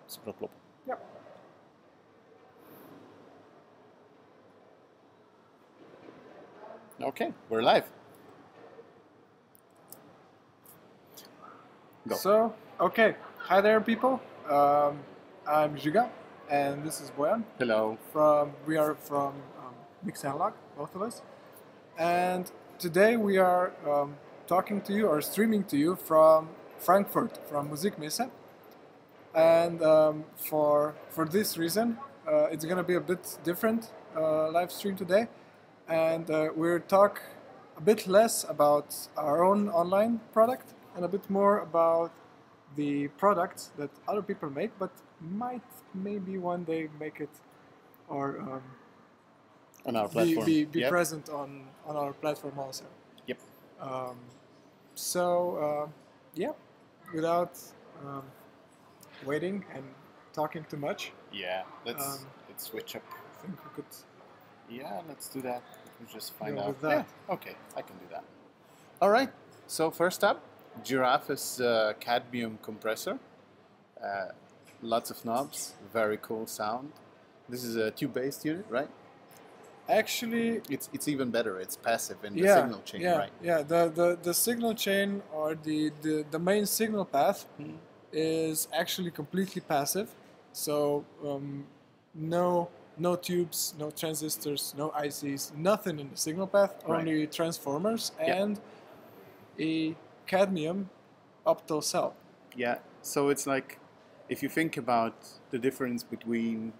super kloppen. Ja. Okay, we're live. Go. So, okay. Hi there, people. I'm Ziga, and this is Bojan. Hello. We are from Mix and Lock, both of us. And today we are talking to you or streaming to you from Frankfurt, from Musikmesse. And for this reason, it's going to be a bit different live stream today. And we'll talk a bit less about our own online product and a bit more about the products that other people make, but might maybe one day make it or On our platform. be Yep. present on our platform also. Yep. Yeah, without waiting and talking too much, Yeah, let's switch up. I think we could. Yeah, let's do that. We'll just find Go out. with that. Yeah, okay, I can do that. All right. So first up, Giraffe's cadmium compressor. Lots of knobs, very cool sound. This is a tube-based unit, right? Actually, It's even better. It's passive in the yeah, signal chain, yeah, right? yeah. The signal chain or the main signal path is actually completely passive. So no tubes, no transistors, no ICs, nothing in the signal path. Right. Only transformers Yeah. and a cadmium optal cell. Yeah. So it's like, if you think about the difference between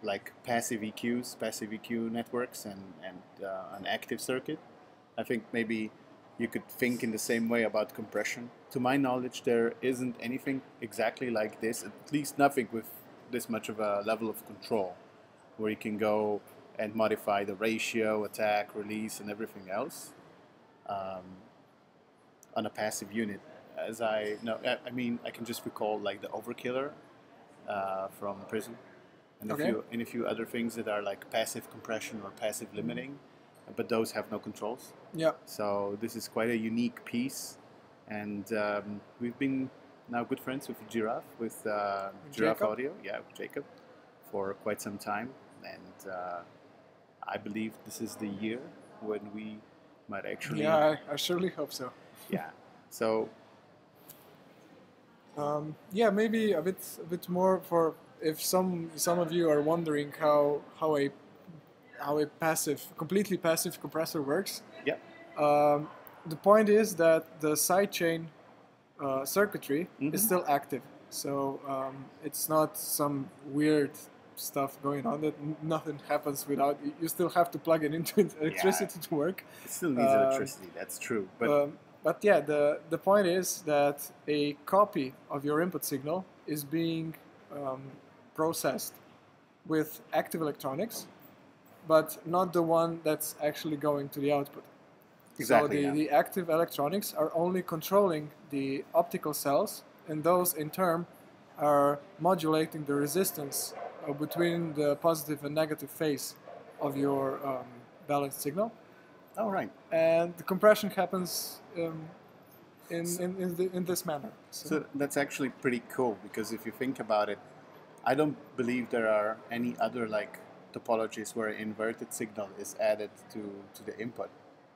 like passive EQ networks and an active circuit, I think maybe you could think in the same way about compression. To my knowledge, there isn't anything exactly like this, at least nothing with this much of a level of control, where you can go and modify the ratio, attack, release, and everything else on a passive unit. As I know, I mean, I can just recall like the Overkiller from Prism, and Okay. a few other things that are like passive compression or passive limiting, but those have no controls. Yeah. So this is quite a unique piece, and we've been now good friends with Giraffe, with Giraffe Jacob. Audio, yeah, with Jacob, for quite some time, and I believe this is the year when we might actually, Yeah, I surely hope so. yeah. So Yeah, maybe a bit more for if some of you are wondering how a completely passive compressor works. yeah, The point is that the sidechain circuitry Mhm. is still active, so it's not some weird stuff going on that nothing happens without. You still have to plug it into electricity to work. it still needs electricity. That's true, but But yeah, the point is that a copy of your input signal is being processed with active electronics, but not the one that's actually going to the output. Exactly, So yeah. the active electronics are only controlling the optical cells, and those in turn are modulating the resistance between the positive and negative phase of your balanced signal. all right. And the compression happens in this manner. So that's actually pretty cool, because if you think about it, I don't believe there are any other like topologies where an inverted signal is added to the input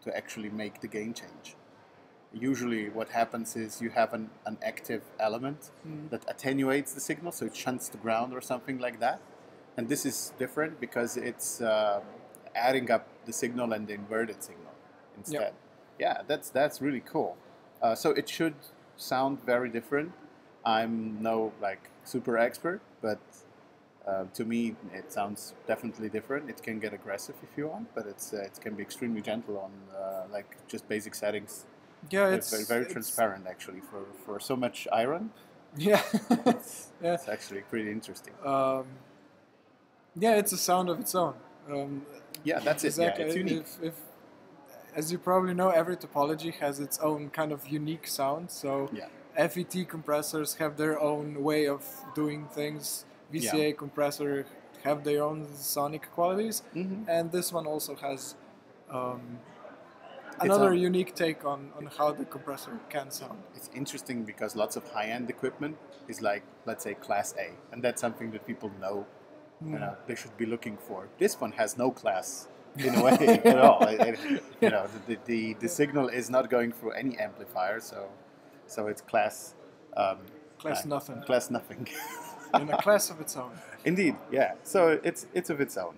to actually make the gain change. Usually what happens is you have an active element that attenuates the signal, so it shunts the ground or something like that. And this is different because it's adding up the signal and the inverted signal instead. Yeah, that's really cool. So it should sound very different. I'm no like super expert, but to me it sounds definitely different. It can get aggressive if you want, but it can be extremely gentle on like just basic settings. Yeah, It's very transparent actually for so much iron. Yeah, yeah, It's actually pretty interesting. yeah. It's a sound of its own. Yeah, that's it. Yeah, Exactly. it's unique. If, as you probably know, every topology has its own kind of unique sound. So Yeah. FET compressors have their own way of doing things. VCA compressor have their own sonic qualities, Mhm. and this one also has another unique take on how the compressor can sound. It's interesting because lots of high-end equipment is like, let's say, Class A, and that's something that people know. They should be looking for. This one has no class in a way at all. The signal is not going through any amplifier, so it's class nothing. Class nothing. In a class of its own. Indeed, yeah. So it's of its own,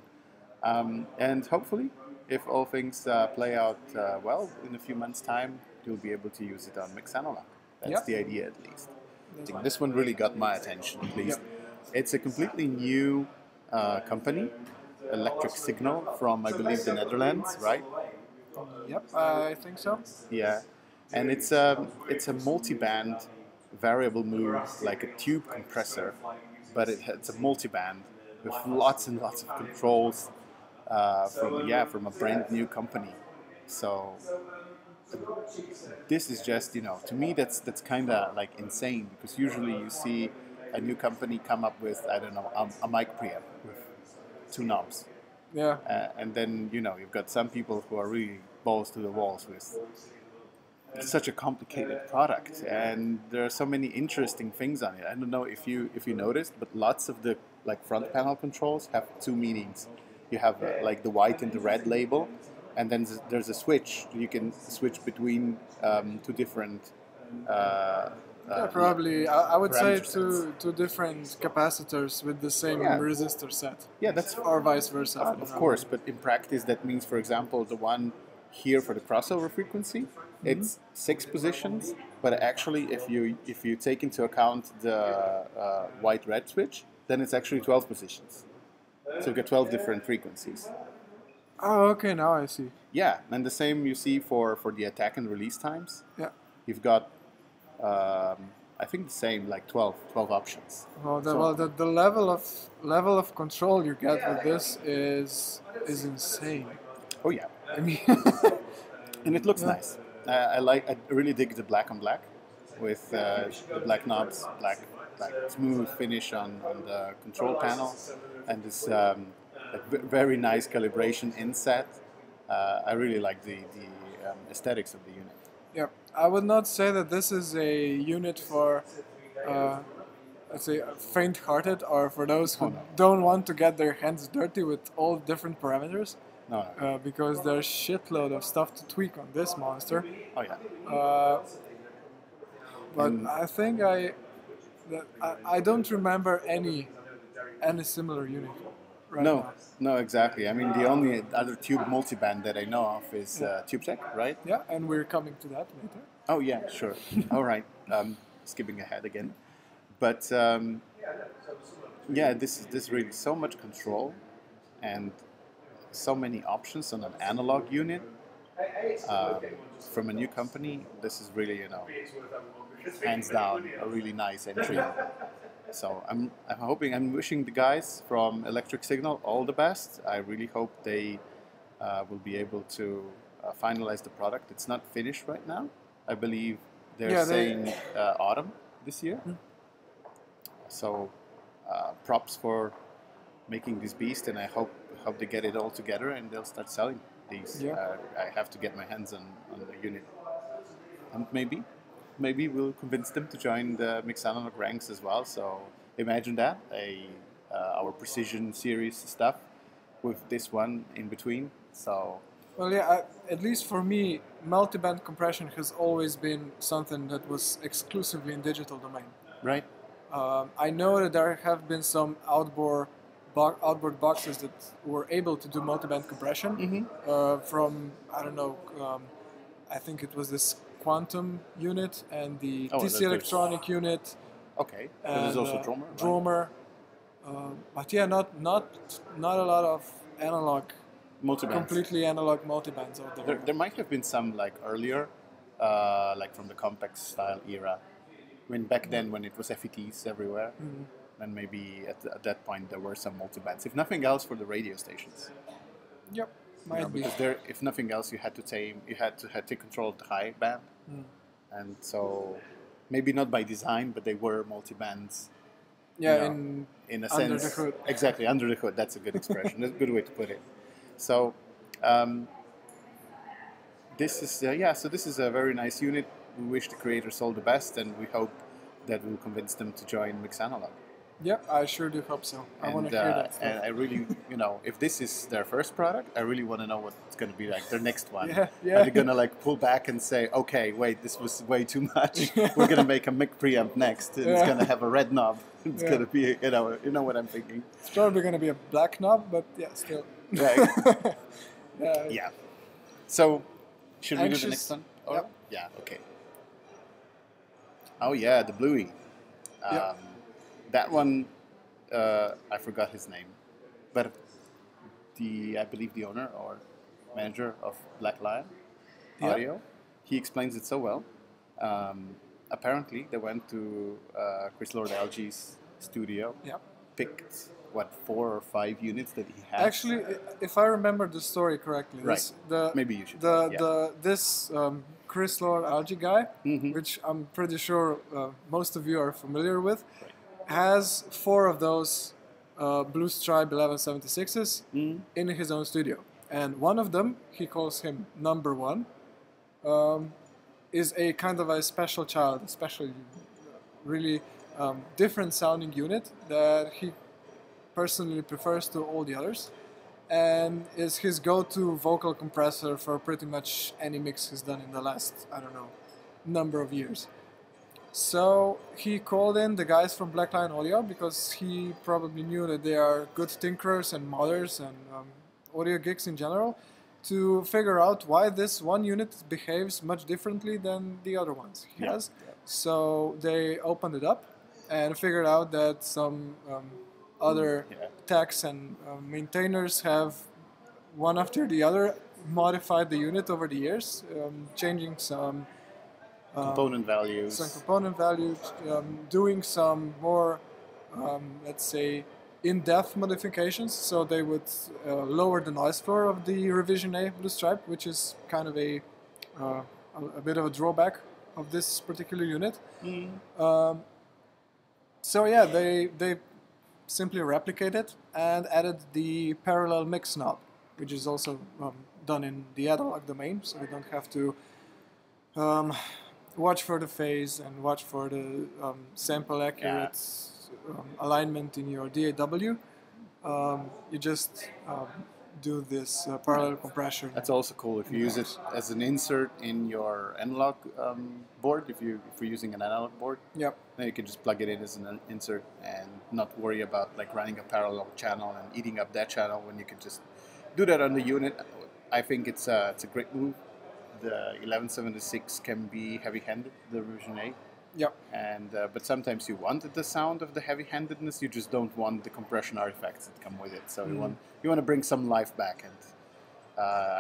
and hopefully, if all things play out well in a few months' time, you'll be able to use it on Mix Analog. That's the idea, at least. I think this one really got my attention, at least. It's a completely new company, Electric Signal, from, I believe, the Netherlands, right? Yep, I think so. Yeah, and it's a multi-band variable move, like a tube compressor, but it's a multi-band with lots and lots of controls from a brand new company. So this is just, to me that's kind of like insane, because usually you see a new company come up with, I don't know, a mic preamp with 2 knobs. Yeah. And then, you've got some people who are really balls to the walls with such a complicated product, and there are so many interesting things on it. I don't know if you noticed, but lots of the front panel controls have 2 meanings. You have the white and the red label, and then there's a switch. You can switch between 2 different probably I would say parameter two different capacitors with the same resistor set. Yeah, that's or vice versa. Of course, but in practice that means, for example, the one here for the crossover frequency, it's 6 positions, but actually if you take into account the white-red switch, then it's actually 12 positions. So you get 12 different frequencies. Oh, okay, now I see. Yeah, and the same you see for the attack and release times. Yeah. You've got, I think the same, 12 options. Well, the level of control you get with this is insane. Oh yeah. I mean, and it looks nice. I really dig the black on black with the black knobs, black smooth finish on the control panel, and this very nice calibration inset. I really like the aesthetics of the unit. Yeah, I would not say that this is a unit for, let's say, faint-hearted, or for those who don't want to get their hands dirty with all different parameters. No. Because there's shitload of stuff to tweak on this monster. Oh yeah. But I think I don't remember any similar unit. Right now. No, exactly. I mean, the only other tube multiband that I know of is TubeTech, right? Yeah, and we're coming to that later. Oh yeah, sure. All right. Skipping ahead again, but this really so much control and so many options on an analog unit from a new company. This is really, hands down a really nice entry. So I'm wishing the guys from Electric Signal all the best. I really hope they will be able to finalize the product. It's not finished right now. I believe they're saying autumn this year. So props for making this beast, and I hope they get it all together and they'll start selling these. Yeah. I have to get my hands on the unit, and maybe we'll convince them to join the Mix Analog ranks as well. So imagine that, our precision series stuff with this one in between. So well, yeah, at least for me, multiband compression has always been something that was exclusively in digital domain. Right. I know that there have been some outboard boxes that were able to do multiband compression from, I don't know, I think it was this Quantum unit and the TC Electronic unit. Okay, and there's also Drummer. But yeah, not a lot of analog, completely analog multibands out there. There might have been some earlier, from the compact style era, back then when it was FETs everywhere. And maybe at that point there were some multibands. If nothing else, for the radio stations. Yep, might be. Because if nothing else, you had to take control of the high band, and so maybe not by design, but they were multibands. Yeah, in a under sense, the hood. Exactly, under the hood. That's a good expression. That's a good way to put it. So this is yeah. So this is a very nice unit. We wish the creators all the best, and we hope that we'll convince them to join Mix Analog. Yeah, I sure do hope so. I want to hear that stuff. And I really, if this is their first product, I really want to know what it's going to be like their next one. Yeah, yeah. Are they going to like pull back and say, okay, wait, this was way too much. We're going to make a mic preamp next. And It's going to have a red knob. It's going to be, you know what I'm thinking. It's probably going to be a black knob, but yeah, still. Right. Yeah. Yeah. So, should we do the Anxious? next one? Yep. Yeah, okay. Oh yeah, the Bluey. Yep. That one, I forgot his name, but I believe the owner or manager of Black Lion Yep. Audio, he explains it so well. Apparently, they went to Chris Lord Alge's studio, Yep. picked 4 or 5 units that he has. Actually, if I remember the story correctly, Right. Maybe you should. This Chris Lord Alge guy, Mhm. which I'm pretty sure most of you are familiar with, Right. has 4 of those Blue Stripe 1176s Mhm. in his own studio, and one of them, he calls him number 1, is a kind of a special child, especially really different sounding unit that he personally prefers to all the others, and is his go-to vocal compressor for pretty much any mix he's done in the last, I don't know, number of years. So he called in the guys from Black Lion Audio because he probably knew that they are good tinkerers and modders and audio geeks in general, to figure out why this one unit behaves much differently than the other ones he has. Yeah. So they opened it up and figured out that some other techs and maintainers have, one after the other, modified the unit over the years, changing some Component values. doing some more, let's say, in-depth modifications. So they would lower the noise floor of the Revision A Blue Stripe, which is kind of a bit of a drawback of this particular unit. So yeah, they simply replicated and added the parallel mix knob, which is also done in the analog domain, so you don't have to watch for the phase and watch for the sample accurate alignment in your DAW. You just do this parallel compression. That's also cool if you use it as an insert in your analog board. If you're using an analog board, Yep. then you can just plug it in as an insert and not worry about like running a parallel channel and eating up that channel when you can just do that on the unit. I think it's a great move. The 1176 can be heavy-handed, the Revision A. Yep. And but sometimes you wanted the sound of the heavy-handedness. You just don't want the compression artifacts that come with it. So you want to bring some life back, and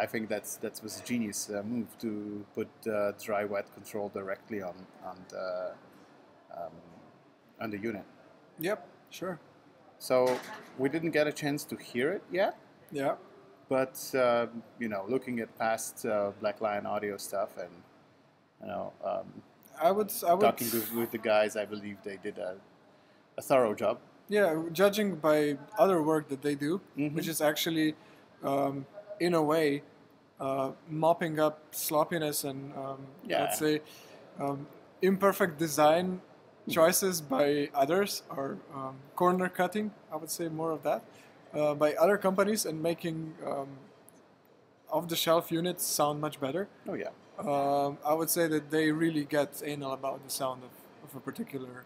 I think that was a genius move to put dry wet control directly on the unit. Yep. Sure. So we didn't get a chance to hear it yet. Yeah. But looking at past Black Lion Audio stuff, and I would talking with the guys, I believe they did a thorough job. Yeah, judging by other work that they do, which is actually, in a way, mopping up sloppiness and, let's say, imperfect design choices by others, or corner cutting, I would say more of that, by other companies, and making off-the-shelf units sound much better. Oh, yeah. I would say that they really get anal about the sound of a particular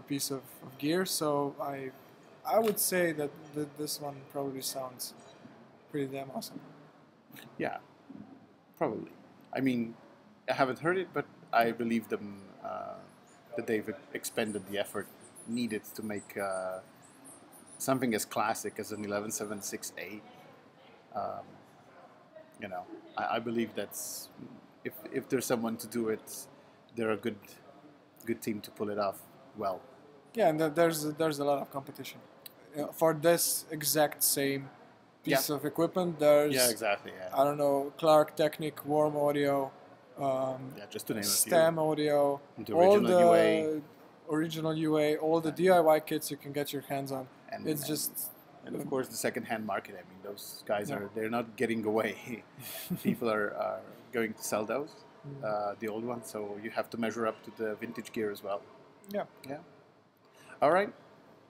piece of gear. So I would say that this one probably sounds pretty damn awesome. Yeah, probably. I mean, I haven't heard it, but I believe them that they've expended the effort needed to make something as classic as an 1176A. I believe that's if there's someone to do it, they're a good team to pull it off well. Yeah, and there's a lot of competition for this exact same piece of equipment. There's exactly. Yeah. I don't know, Clark Technic, Warm Audio, just to name a few. Stem Audio, The all original the UA. original UA, all the DIY kits you can get your hands on. And of course the second-hand market. I mean, those guys they're not getting away. People are going to sell those, the old ones. So you have to measure up to the vintage gear as well. Yeah. Yeah. All right.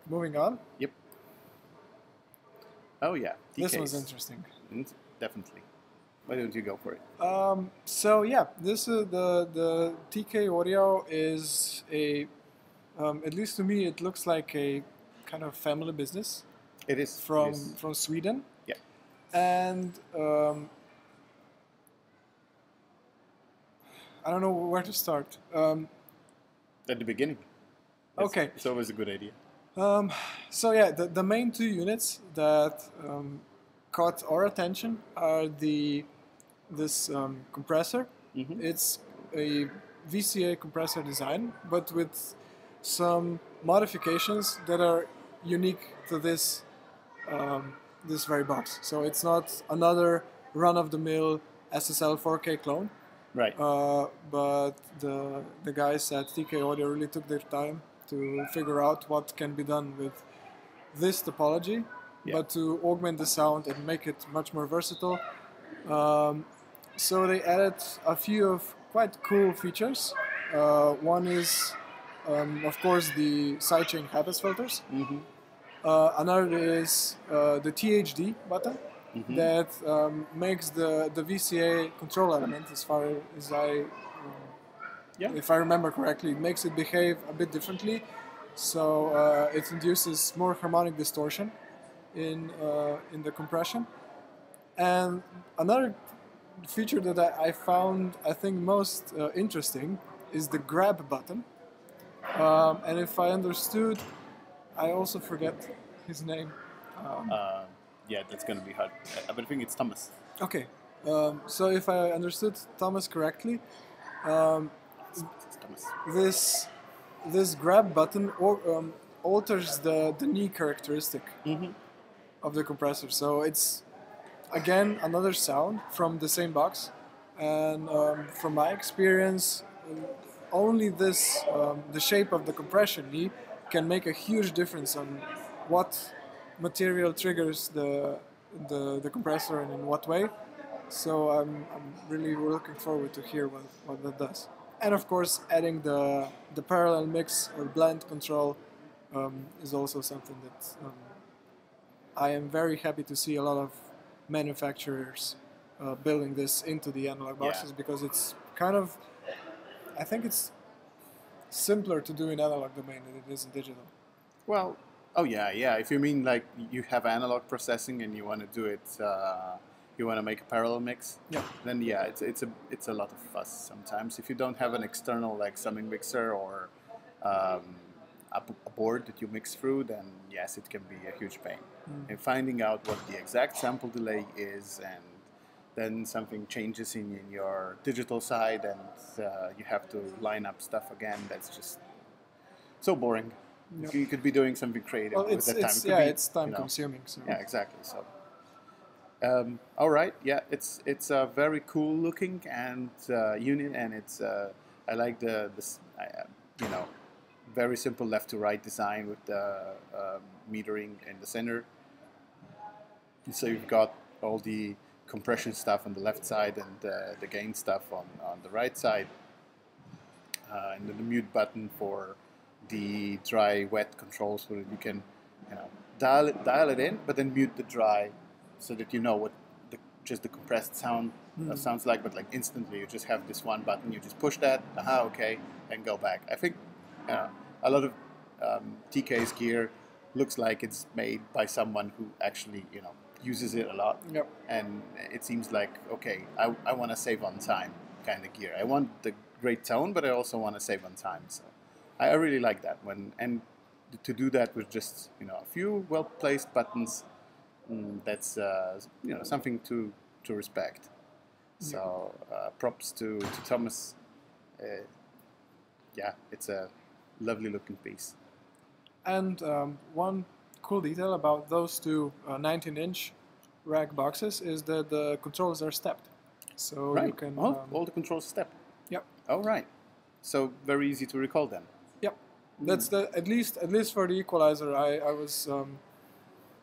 Moving on. Yep. Oh yeah. This TKs. was interesting. Definitely. Why don't you go for it? So yeah, this the TK Audio is a at least to me it looks like a kind of family business. It is from Sweden. Yeah. And I don't know where to start. At the beginning. Okay. It's always a good idea. So yeah, the main two units that caught our attention are this compressor. Mm-hmm. It's a VCA compressor design, but with some modifications that are unique to this this very box. So it's not another run-of-the-mill SSL 4K clone. Right. But the guys at TK Audio really took their time to figure out what can be done with this topology, but to augment the sound and make it much more versatile. So they added a few of quite cool features. One is, of course, the sidechain high-pass filters. Mm-hmm. Another is the THD button that makes the VCA control element, as far as if I remember correctly, it makes it behave a bit differently. So it induces more harmonic distortion in the compression. And another feature that I found, I think, most interesting is the grab button. And if I understood, I also forget his name. Yeah, that's going to be hard. But I think it's Thomas. Okay. So if I understood Thomas correctly, It's Thomas. this grab button alters the knee characteristic of the compressor. So it's again another sound from the same box, and from my experience, only this the shape of the compression knee can make a huge difference on what material triggers the compressor and in what way. So I'm really looking forward to hear what that does. And of course, adding the parallel mix or blend control is also something that I am very happy to see a lot of manufacturers building this into the analog boxes, because it's kind of, I think it's simpler to do in analog domain than it is in digital. Well, oh yeah. If you mean like you have analog processing and you want to do it, you want to make a parallel mix, then it's a lot of fuss sometimes. If you don't have an external like summing mixer or a board that you mix through, then yes, it can be a huge pain. And finding out what the exact sample delay is, and then something changes in your digital side, and you have to line up stuff again. That's just so boring. Yep. You could be doing something creative with that time. It's time consuming. So. Yeah, exactly. So, all right. Yeah, it's a very cool looking and unit, and it's I like the very simple left to right design with the metering in the center. And so you've got all the compression stuff on the left side and the gain stuff on the right side, and then the mute button for the dry wet control, so that you can dial it in, but then mute the dry, so that you know what just the compressed sound sounds like. But like instantly, you just have this one button, you just push that, okay, and go back. I think a lot of TK's gear looks like it's made by someone who actually uses it a lot. Yep. And it seems like, okay, I want to save on time kind of gear. I want the great tone, but I also want to save on time. So I really like that and to do that with just a few well placed buttons, that's something to respect. So props to Thomas. It's a lovely looking piece. And one cool detail about those two 19-inch rack boxes is that the controls are stepped. So you can all the controls stepped. Yep. Oh right. So very easy to recall then. Yep. That's at least for the equalizer. I was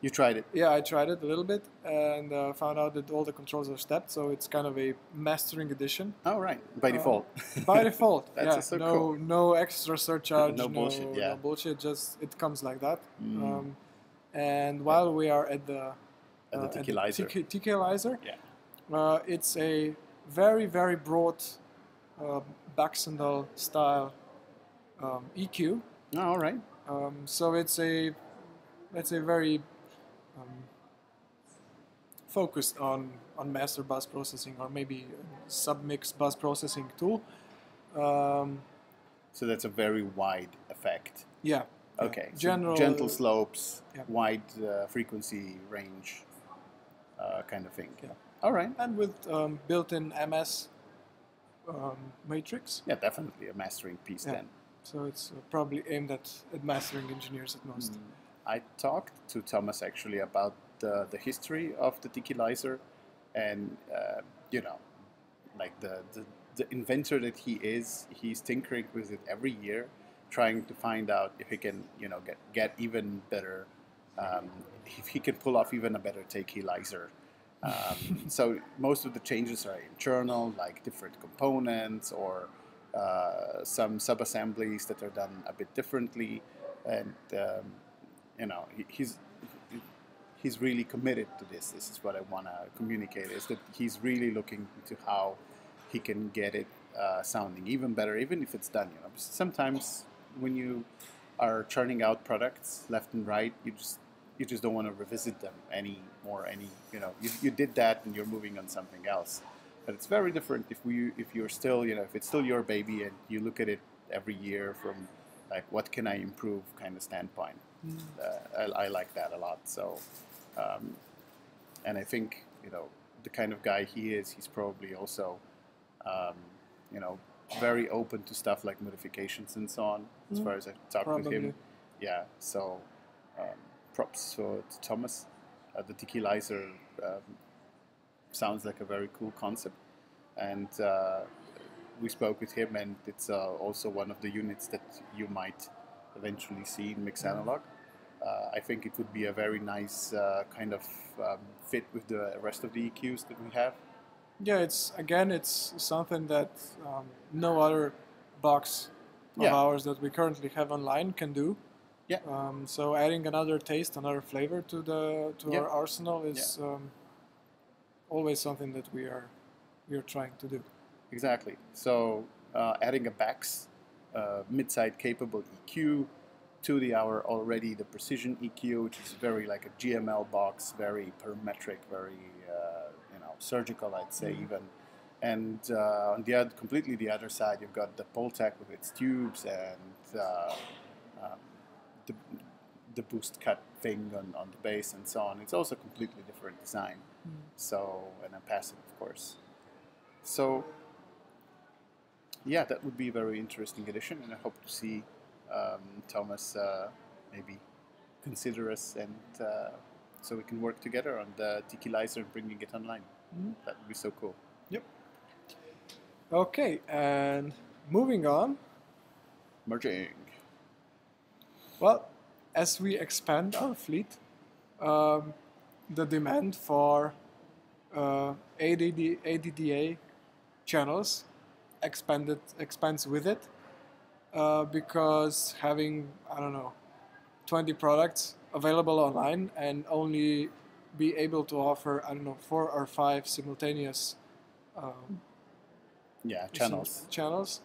You tried it. Yeah, I tried it a little bit and found out that all the controls are stepped, so it's kind of a mastering edition. Oh, right. By default. By default, That's yeah. so No, cool. no extra surcharge, No bullshit, yeah. no bullshit. Just it comes like that. Mm. And while we are at the Tikilizer. Yeah. it's a very, very broad Baxendal style EQ. Oh, all right. So it's a very focused on master bus processing, or maybe submix bus processing tool. So that's a very wide effect. Yeah. Okay. Yeah. So General, gentle slopes, yeah. wide frequency range, kind of thing. Yeah. All right. And with built-in MS matrix. Yeah, definitely a mastering piece then. So it's probably aimed at mastering engineers at most. I talked to Thomas actually about the history of the Tikilizer, and you know, like the inventor that he is, he's tinkering with it every year, trying to find out if he can, you know, get even better, if he can pull off even a better Tikilizer. So most of the changes are internal, like different components or some sub-assemblies that are done a bit differently, and you know, he's really committed to this. This is what I want to communicate, is that he's really looking into how he can get it sounding even better, even if it's done. You know, sometimes when you are churning out products left and right, you just don't want to revisit them anymore. You know, you did that and you're moving on something else. But it's very different if you're still, you know, if it's still your baby and you look at it every year from like, what can I improve kind of standpoint. I like that a lot. So, and I think, you know, the kind of guy he is, he's probably also, you know, very open to stuff like modifications and so on. As far as I talked with him, yeah. So, props to Thomas. The Tikilizer sounds like a very cool concept, and we spoke with him, and it's also one of the units that you might eventually see in Mix Analog. I think it would be a very nice kind of fit with the rest of the EQs that we have. Yeah, it's something that no other box of ours that we currently have online can do. Yeah. So adding another taste, another flavor to our arsenal is always something that we are trying to do. Exactly. So adding a Bax mid-side capable EQ to the precision EQ, which is very like a GML box, very parametric, very you know, surgical, I'd say even. And on the completely the other side, you've got the Poltec with its tubes and the boost cut thing on the bass and so on. It's also a completely different design. So, and a passive, of course. So, yeah, that would be a very interesting addition, and I hope to see Thomas maybe consider us, and so we can work together on the Tikilizer and bringing it online. That would be so cool. Yep. Okay, and moving on. Merging. Well, as we expand our fleet, the demand for ADDA channels expands with it, because having, I don't know, 20 products available online and only be able to offer, I don't know, 4 or 5 simultaneous channels,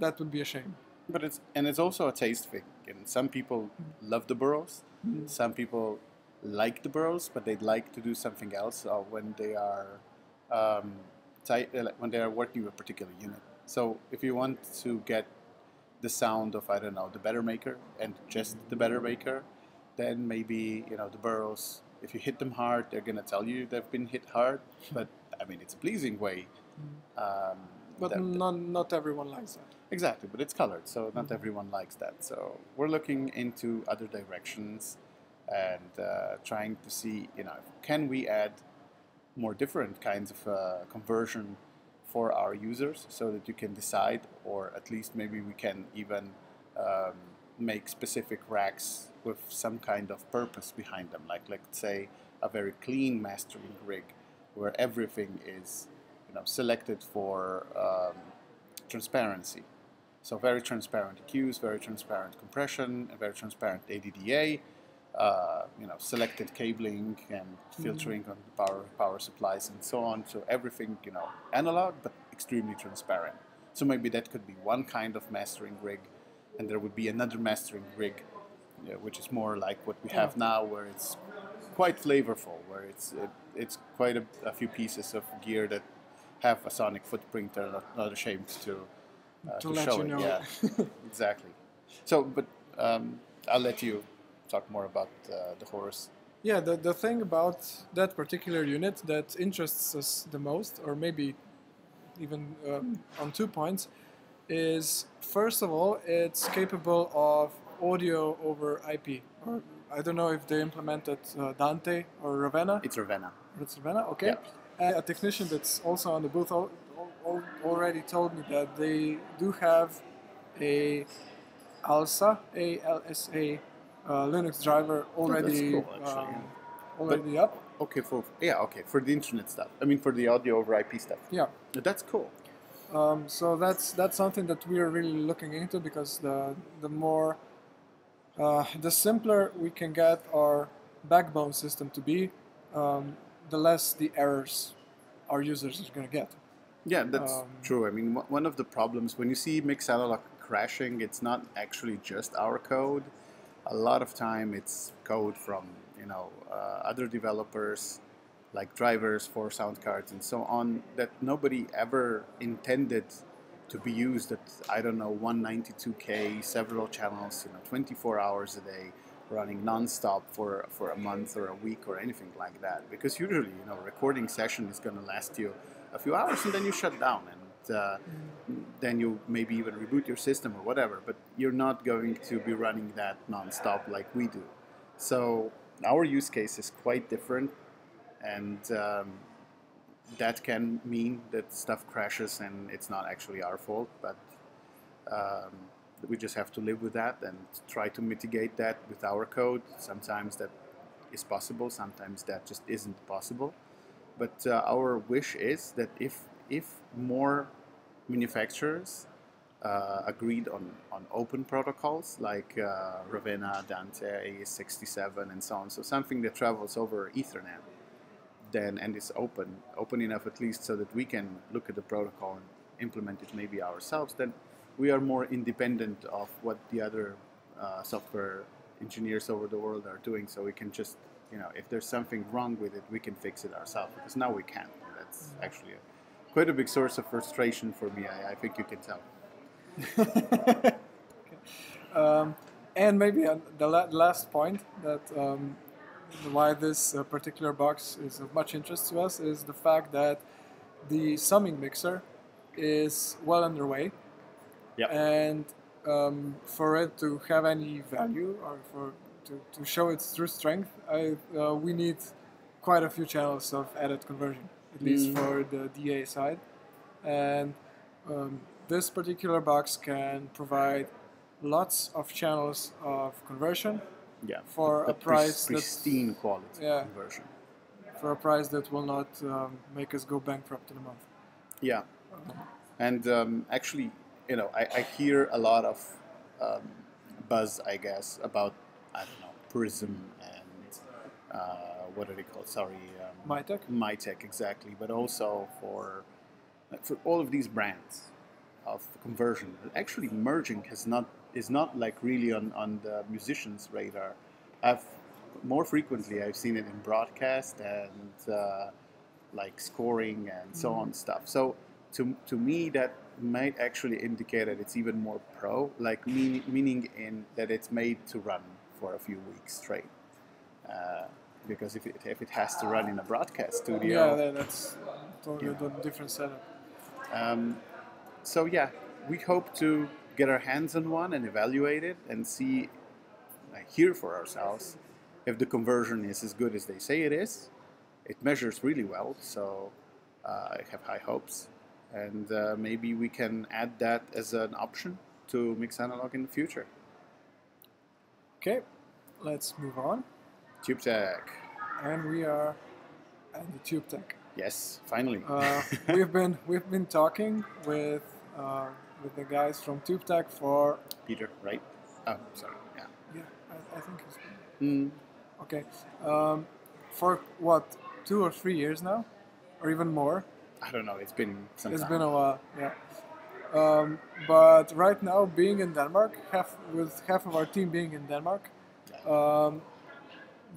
that would be a shame. But it's also a taste thing. And some people love the burrows. Some people like the burrows, but they'd like to do something else when they are when they are working with a particular unit. So if you want to get the sound of, I don't know, the Better Maker and just the Better Maker, then maybe, you know, the burrows, if you hit them hard, they're gonna tell you they've been hit hard. But I mean, it's a pleasing way. But not everyone likes that. Exactly, but it's colored, so not everyone likes that. So we're looking into other directions and trying to see, you know, can we add more different kinds of conversion for our users, so that you can decide, or at least maybe we can even make specific racks with some kind of purpose behind them, like let's say a very clean mastering rig where everything is selected for transparency. So very transparent EQs, very transparent compression, a very transparent ADDA, selected cabling and filtering on the power supplies and so on. So everything, analog but extremely transparent. So maybe that could be one kind of mastering rig, and there would be another mastering rig, which is more like what we have now, where it's quite flavorful, where it's quite a few pieces of gear that have a sonic footprint and are not ashamed to let show you it. know. Yeah, exactly. So, but I'll let you talk more about the horse. Yeah, the thing about that particular unit that interests us the most, or maybe even on 2 points, is first of all, it's capable of audio over IP. Or I don't know if they implemented Dante or Ravenna. It's Ravenna. It's Ravenna, okay. Yeah. And a technician that's also on the booth already told me that they do have a ALSA, ALSA Linux driver already That's cool, actually, already up. Okay, for the internet stuff. I mean, for the audio over IP stuff. Yeah. That's cool. So that's something that we are really looking into, because the more the simpler we can get our backbone system to be, the less the errors our users are going to get. Yeah, that's true. I mean, one of the problems when you see mix analog crashing, it's not actually just our code. A lot of time it's code from other developers, like drivers for sound cards and so on, that nobody ever intended to be used at, I don't know, 192K, several channels, 24 hours a day, running non-stop for a month or a week or anything like that. Because usually, recording session is going to last you a few hours and then you shut down, and then you maybe even reboot your system or whatever, but you're not going to be running that non-stop like we do. So our use case is quite different, and that can mean that stuff crashes and it's not actually our fault, but we just have to live with that and try to mitigate that with our code. Sometimes that is possible, sometimes that just isn't possible. But our wish is that if more manufacturers agreed on open protocols like Ravenna, Dante, AES67 and so on, so something that travels over Ethernet, then, and is open enough at least so that we can look at the protocol and implement it maybe ourselves, then we are more independent of what the other software engineers over the world are doing, so we can just, if there's something wrong with it, we can fix it ourselves, because now we can't. That's actually quite a big source of frustration for me, I think you can tell. And maybe the last point that why this particular box is of much interest to us is the fact that the summing mixer is well underway. Yep. And for it to have any value, or to show its true strength, we need quite a few channels of added conversion, at least for the DA side. And this particular box can provide lots of channels of conversion. Yeah, for a price pristine quality conversion. For a price that will not make us go bankrupt in a month. Yeah, and actually, I hear a lot of buzz, I guess, about, I don't know, Prism and what are they called? Sorry, Mytek. Mytek, exactly. But also for all of these brands of conversion, actually merging is not like really on the musician's radar. More frequently I've seen it in broadcast and like scoring and so on stuff. So to me that might actually indicate that it's even more pro, like meaning in that it's made to run for a few weeks straight. Because if it has to run in a broadcast studio, yeah, that's totally a different setup. So yeah, we hope to get our hands on one and evaluate it and see, hear for ourselves if the conversion is as good as they say it is. It measures really well, so I have high hopes, and maybe we can add that as an option to mix analog in the future. Okay, let's move on. Tube Tech. And we are at the Tube Tech. Yes, finally. We've been talking with the guys from Tube Tech for Peter, right? Oh, sorry. Yeah. Yeah, I think it's Mm. okay. For what, 2 or 3 years now, or even more? I don't know. It's been some It's time. been a while. Yeah. But right now, being in Denmark, with half of our team being in Denmark,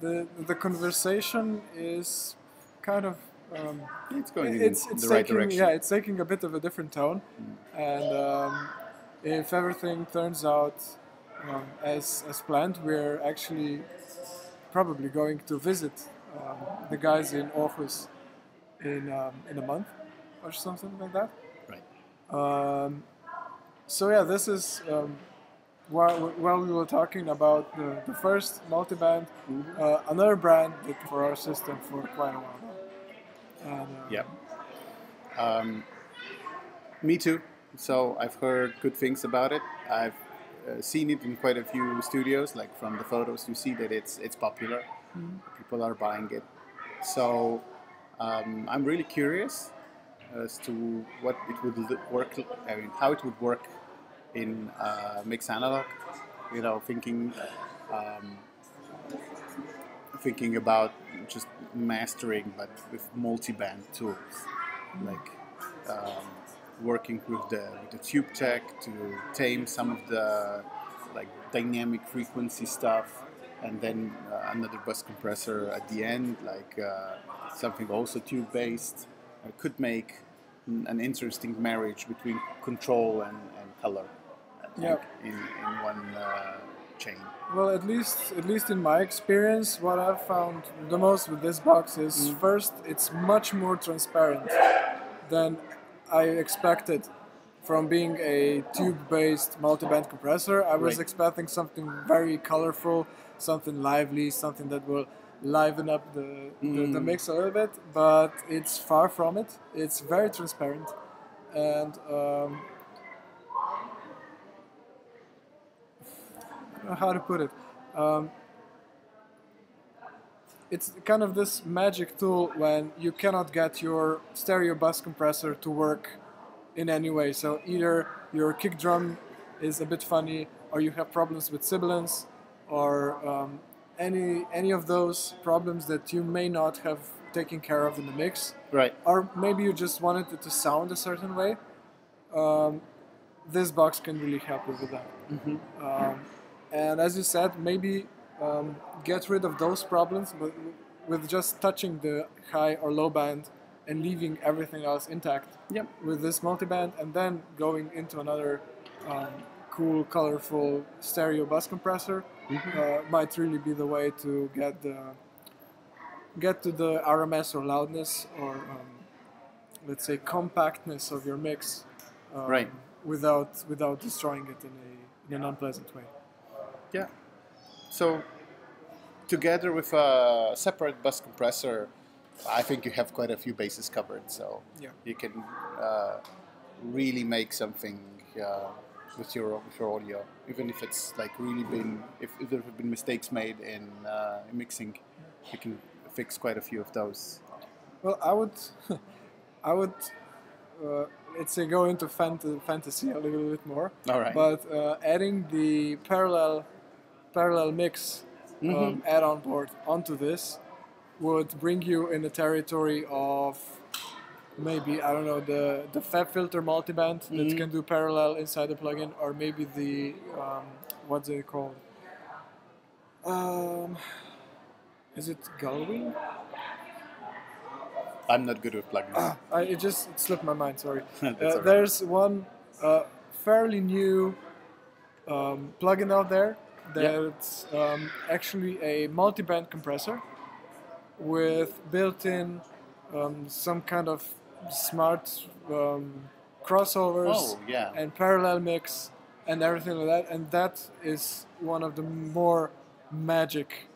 the conversation is kind of It's going it's in the right taking direction. yeah, it's taking a bit of a different tone, and if everything turns out as planned, we're actually probably going to visit the guys in Aarhus in a month or something like that. Right. So yeah, this is while we were talking about the first multiband, another brand that for our system for quite a while now. And, Yeah. Me too. So I've heard good things about it. I've seen it in quite a few studios. Like from the photos, you see that it's popular. People are buying it. So I'm really curious as to what it would work. I mean, how it would work in mix analog. You know, thinking about just mastering, but with multi-band tools, like working with the tube tech to tame some of the like dynamic frequency stuff, and then another bus compressor at the end, like something also tube based, could make an interesting marriage between control and color. I think, in one chain. well, at least in my experience, what I've found the most with this box is first, it's much more transparent than I expected from being a tube-based multi-band compressor. I was Right. expecting something very colorful, something lively, something that will liven up the mix a little bit, but it's far from it. It's very transparent, and I don't know how to put it. It's kind of this magic tool when you cannot get your stereo bus compressor to work in any way. So either your kick drum is a bit funny, or you have problems with sibilance, or any of those problems that you may not have taken care of in the mix. Right. Or maybe you just wanted it to sound a certain way. This box can really help you with that. And as you said, maybe get rid of those problems with just touching the high or low band and leaving everything else intact. Yep. With this multiband, and then going into another cool, colorful stereo bus compressor might really be the way to get to the RMS or loudness or let's say compactness of your mix, Right. without destroying it in an unpleasant way. Yeah. So together with a separate bus compressor, I think you have quite a few bases covered. So Yeah. you can really make something with your audio, even if it's like really been if there have been mistakes made in mixing, you can fix quite a few of those. Well, I would, let's say, go into fantasy a little bit more. All right. But adding the parallel mix add-on board onto this would bring you in the territory of maybe, I don't know, the Fab Filter multiband that can do parallel inside the plugin, or maybe the what's it called? Is it Gullwing? I'm not good with plugins. It slipped my mind. Sorry. That's all right. There's one fairly new plugin out there that's actually a multi-band compressor with built-in some kind of smart crossovers Oh, yeah. and parallel mix and everything like that. And that is one of the more magic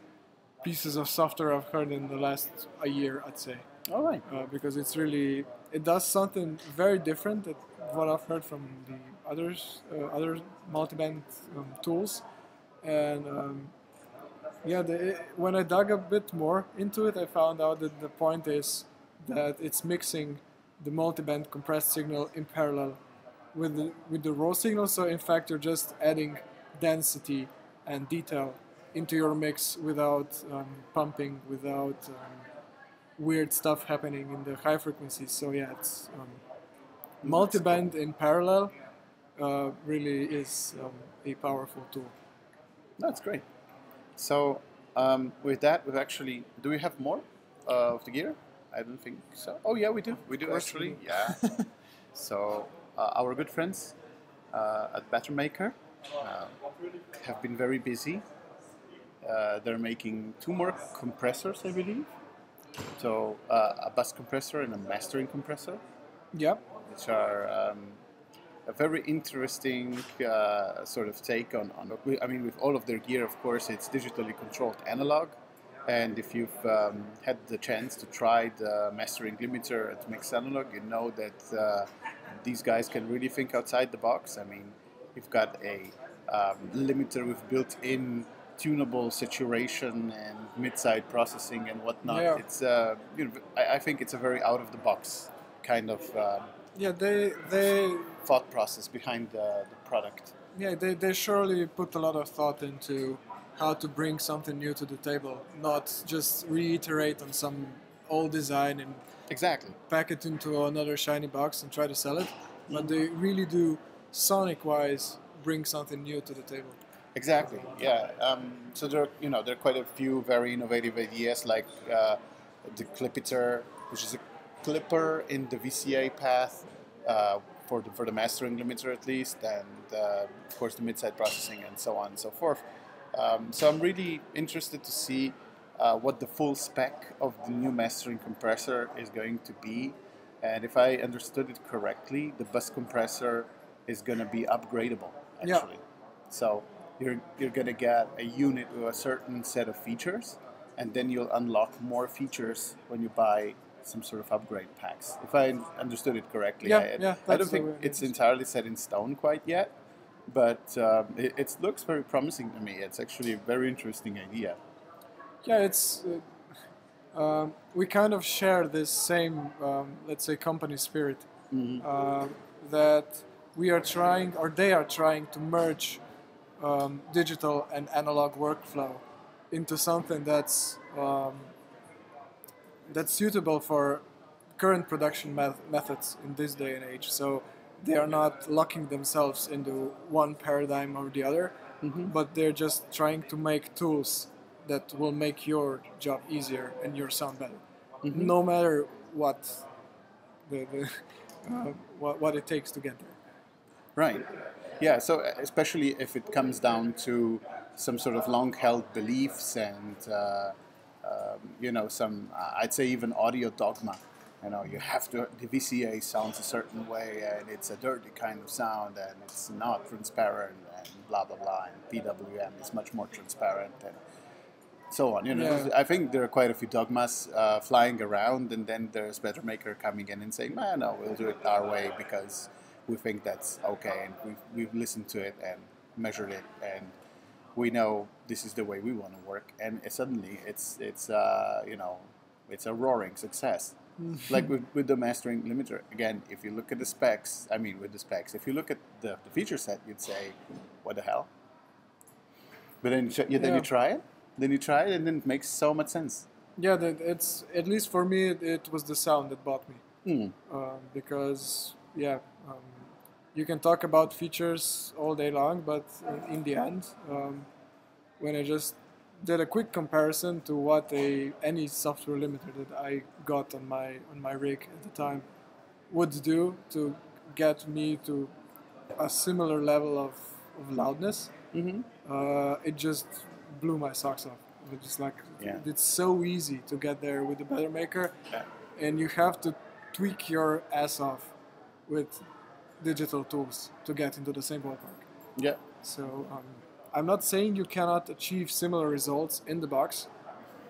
pieces of software I've heard in the last a year, I'd say. All right. Because it does something very different than what I've heard from the other multiband tools, and Yeah, when I dug a bit more into it, I found out that the point is that it's mixing the multiband compressed signal in parallel with the raw signal. So in fact, you're just adding density and detail into your mix without pumping, without weird stuff happening in the high frequencies. So yeah, it's multiband in parallel really is a powerful tool. That's great. So with that, we've actually. Do we have more of the gear? I don't think so. Oh yeah, we do. We do course we actually. do. Yeah. So our good friends at Battermaker have been very busy. They're making 2 more compressors, I believe. So a bus compressor and a mastering compressor, Yep. which are a very interesting sort of take on. I mean, with all of their gear, of course, it's digitally controlled analog. And if you've had the chance to try the mastering limiter at Mix Analog, you know that these guys can really think outside the box. I mean, you've got a limiter with built-in tunable saturation and mid-side processing and whatnot. Yeah. It's I think it's a very out-of-the-box kind of Yeah, they thought process behind the product. yeah they surely put a lot of thought into how to bring something new to the table, not just reiterate on some old design and Exactly. pack it into another shiny box and try to sell it. But they really do, sonic-wise, bring something new to the table. Exactly. Yeah. So there are quite a few very innovative ideas, like the Clipiter, which is a clipper in the VCA path for the mastering limiter at least, and of course the mid-side processing and so on and so forth. So I'm really interested to see what the full spec of the new mastering compressor is going to be, and if I understood it correctly, the bus compressor is going to be upgradable actually. Yeah. So you're going to get a unit with a certain set of features, and then you'll unlock more features when you buy some sort of upgrade packs. If I understood it correctly, Yeah, I yeah, don't that's the think way it it's is. entirely set in stone quite yet, but it looks very promising to me. It's actually a very interesting idea. Yeah, it's we kind of share this same, let's say, company spirit that we are trying, or they are trying to merge digital and analog workflow into something that's suitable for current production methods in this day and age. So they are not locking themselves into one paradigm or the other, but they're just trying to make tools that will make your job easier and your sound better, no matter what the what it takes to get there. Right. Yeah, so especially if it comes down to some sort of long-held beliefs and, some, I'd say even audio dogma. You have to, the VCA sounds a certain way and it's a dirty kind of sound and it's not transparent and blah, blah, blah. And PWM is much more transparent and so on. Yeah. I think there are quite a few dogmas flying around, and then there's Bettermaker coming in and saying, "Man, no, we'll do it our way because we think that's okay, and we've listened to it and measured it, and we know this is the way we want to work." And suddenly, it's a roaring success. Like with the mastering limiter, again, if you look at the specs, if you look at the feature set, you'd say, "What the hell?" But then you try it. Then you try it, and then it makes so much sense. Yeah, it's at least for me. It was the sound that bought me, because you can talk about features all day long, but in the end, when I just did a quick comparison to what any software limiter that I got on my rig at the time would do to get me to a similar level of loudness, it just blew my socks off. It's just like it's so easy to get there with the Bettermaker, and you have to tweak your ass off with digital tools to get into the same ballpark. Yeah. So I'm not saying you cannot achieve similar results in the box,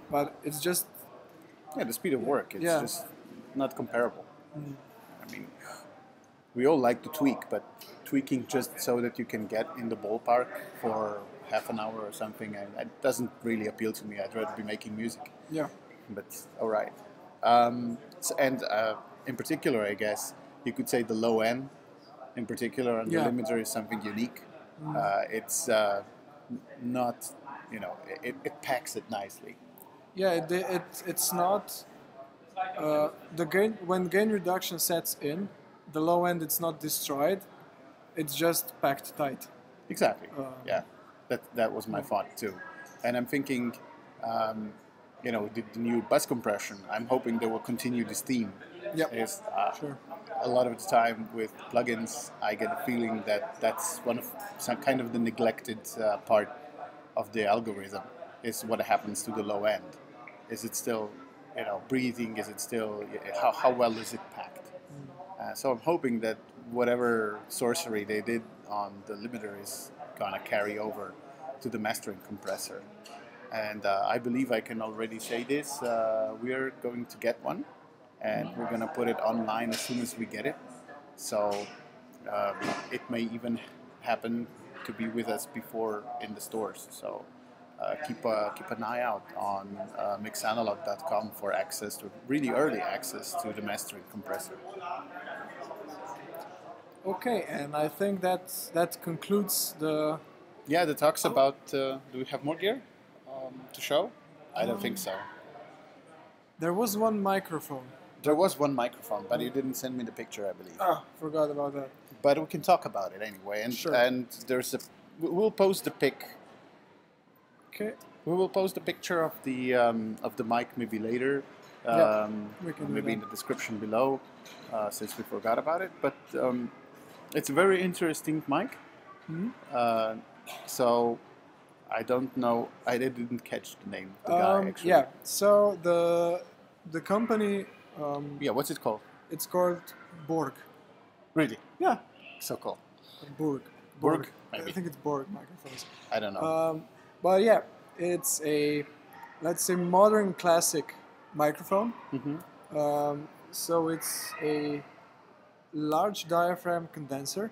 but it's just the speed of work. It's just not comparable. I mean, we all like to tweak, but tweaking just so that you can get in the ballpark for half an hour or something, and it doesn't really appeal to me. I'd rather be making music. Yeah. But all right. And in particular, I guess you could say the low end, in particular, on the Yeah. limiter is something unique. It's not, you know, it packs it nicely. Yeah, it's not the gain when gain reduction sets in, the low end it's not destroyed, it's just packed tight. Exactly. Yeah, that was my thought too, and I'm thinking, you know, the new bus compression. I'm hoping they will continue this theme. Yep. Because, Sure. a lot of the time with plugins, I get a feeling that that's one of some kind of the neglected part of the algorithm is what happens to the low end. Is it still, you know, breathing? Is it still how well is it packed? So I'm hoping that whatever sorcery they did on the limiter is gonna carry over to the mastering compressor. And I believe I can already say this. We are going to get one, and we're gonna put it online as soon as we get it. So it may even happen to be with us before in the stores. So keep an eye out on mixanalog.com for access to really early access to the mastering compressor. Okay, and I think that concludes the. Yeah, the talks about. Do we have more gear to show? I don't think so. There was one microphone. There was one microphone, but you didn't send me the picture, I believe. Ah, forgot about that. But we can talk about it anyway. And Sure. and there's a. We'll post the pic. Okay. We will post a picture of the mic maybe later. Yeah, we can do maybe in that. the description below, since we forgot about it. But it's a very interesting mic. So I don't know. I didn't catch the name of the guy actually. Yeah. So the company Yeah. What's it called? it's called Borg. Really? Yeah. So cool. Borg. Borg, I maybe. think it's Borg microphones. I don't know. But yeah, it's a, let's say, modern classic microphone. So it's a large diaphragm condenser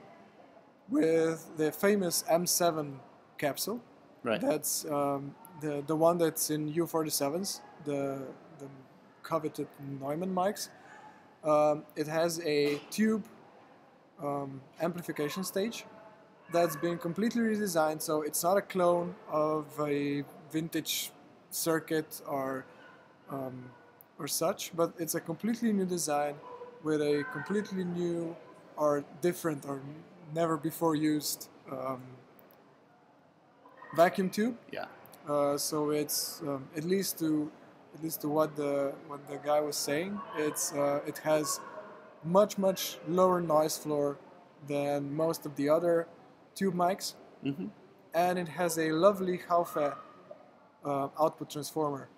with the famous M7 capsule. Right. That's the one that's in U47s, the coveted Neumann mics. It has a tube amplification stage that's been completely redesigned, so it's not a clone of a vintage circuit or such, but it's a completely new design with a completely new or different or never before used vacuum tube. Yeah. So it's at least to what the guy was saying, it has much lower noise floor than most of the other tube mics, and it has a lovely Haufe output transformer.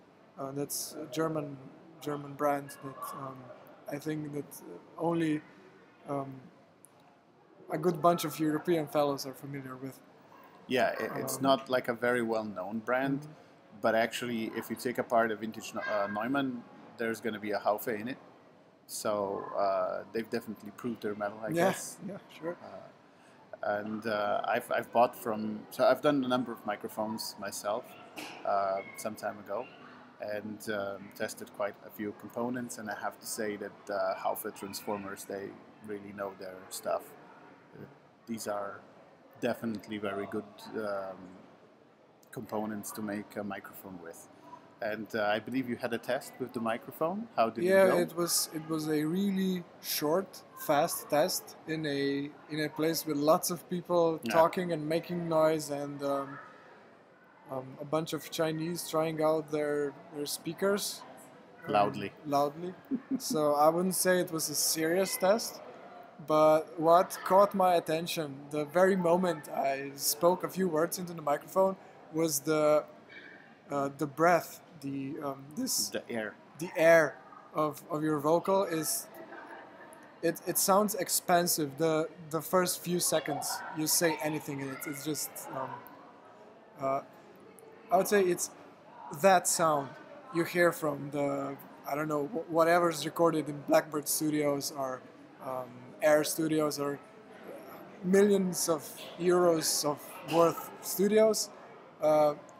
That's a German brand that I think that only a good bunch of European fellows are familiar with. Yeah, it's not like a very well-known brand, but actually, if you take apart a vintage Neumann, there's going to be a Haufe in it. So they've definitely proved their mettle, I guess. Yeah, sure. And I've bought from. So I've done a number of microphones myself some time ago, and tested quite a few components. And I have to say that Haufe transformers, they really know their stuff. These are definitely very good components to make a microphone with. And I believe you had a test with the microphone. How did it go? Yeah, it was a really short, fast test in a place with lots of people talking and making noise, and a bunch of Chinese trying out their speakers Loudly. So I wouldn't say it was a serious test, but what caught my attention the very moment I spoke a few words into the microphone was the breath, the air of your vocal is. It sounds expansive. The first few seconds you say anything in it, it's just. I would say it's that sound you hear from the, I don't know, whatever's recorded in Blackbird Studios or Air Studios or millions of euros of worth studios,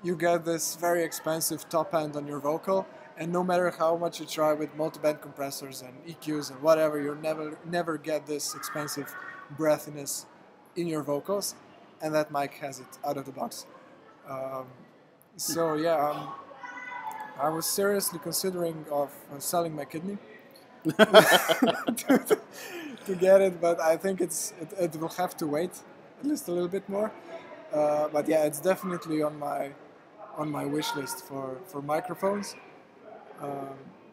you get this very expensive top end on your vocal, and no matter how much you try with multi-band compressors and EQs and whatever, you'll never get this expensive breathiness in your vocals, and that mic has it out of the box. So yeah, I was seriously considering of selling my kidney to get it, but I think it will have to wait at least a little bit more. But yeah, it's definitely on my wish list for microphones,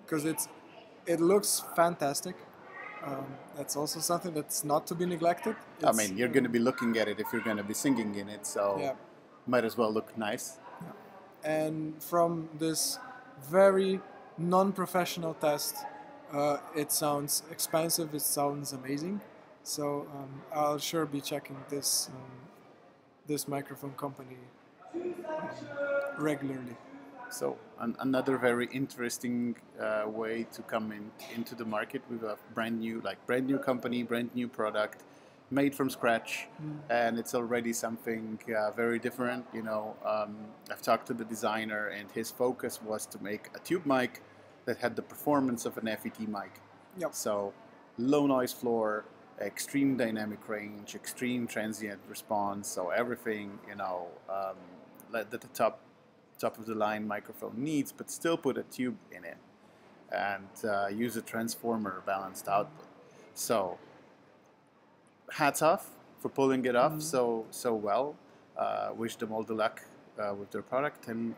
because it looks fantastic. That's also something that's not to be neglected. I mean, you're going to be looking at it if you're going to be singing in it, so Yeah. might as well look nice. And from this very non-professional test, it sounds expensive, it sounds amazing. So I'll sure be checking this microphone company regularly. So another very interesting way to come into the market with a brand new company, brand new product, made from scratch, and it's already something very different. You know, I've talked to the designer, and his focus was to make a tube mic that had the performance of an FET mic. Yep. So low noise floor, extreme dynamic range, extreme transient response. So everything, you know, that the top of the line microphone needs, but still put a tube in it and use a transformer balanced output. So hats off for pulling it off so well. Wish them all the luck with their product, and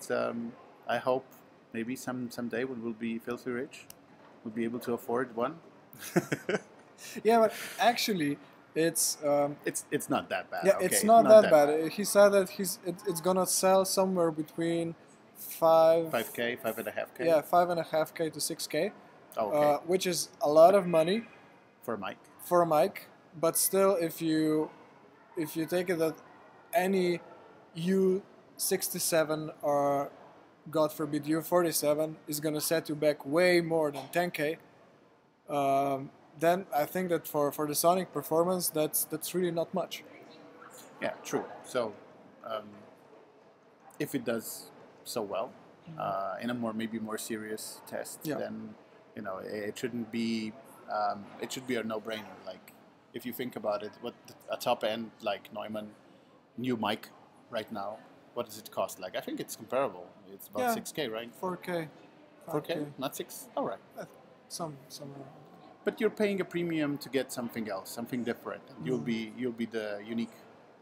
I hope maybe someday when we'll be filthy rich, we'll be able to afford one. Yeah, but actually, it's not that bad. yeah, Okay? it's not that bad. He said that it's gonna sell somewhere between 5K, 5.5K. Yeah, 5.5K to 6K. Okay. Which is a lot of money For a mic. for a mic. But still, if you take it that any U67 or God forbid U47 is gonna set you back way more than 10K, then I think that for the sonic performance, that's really not much. Yeah, true. So if it does so well in a maybe more serious test, then you know it shouldn't be. It should be a no-brainer. Like if you think about it, what a top end like Neumann new mic right now, what does it cost? Like I think it's comparable. It's about 6K, right? 4K. 4K, not 6. All right. Some. But you're paying a premium to get something else, something different. You'll be the unique.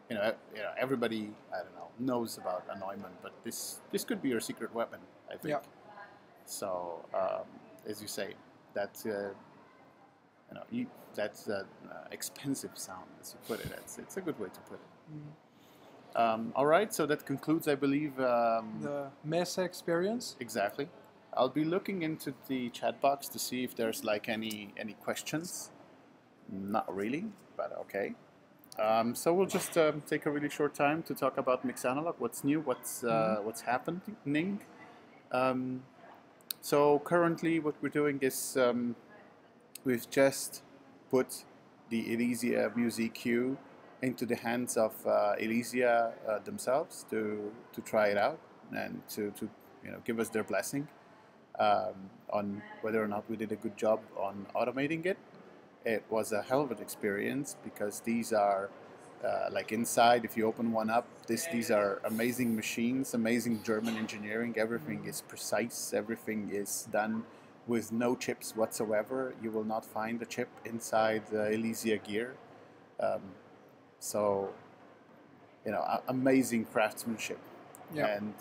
You know, everybody I don't know knows about a Neumann, but this could be your secret weapon, I think. Yeah. So as you say, that's that's expensive sound, as you put it. It's a good way to put it. All right, so that concludes, I believe, the Messe experience. Exactly. I'll be looking into the chat box to see if there's like any questions. Not really, but okay. So we'll just take a really short time to talk about Mix Analog. What's new? What's happening? So currently, what we're doing is we've just put the Elysia Music Q into the hands of Elysia themselves to try it out and to give us their blessing on whether or not we did a good job on automating it. It was a hell of an experience because these are like inside, if you open one up, these are amazing machines, amazing German engineering. Everything is precise, everything is done with no chips whatsoever. You will not find a chip inside the Elysia gear. So, amazing craftsmanship. Yeah, and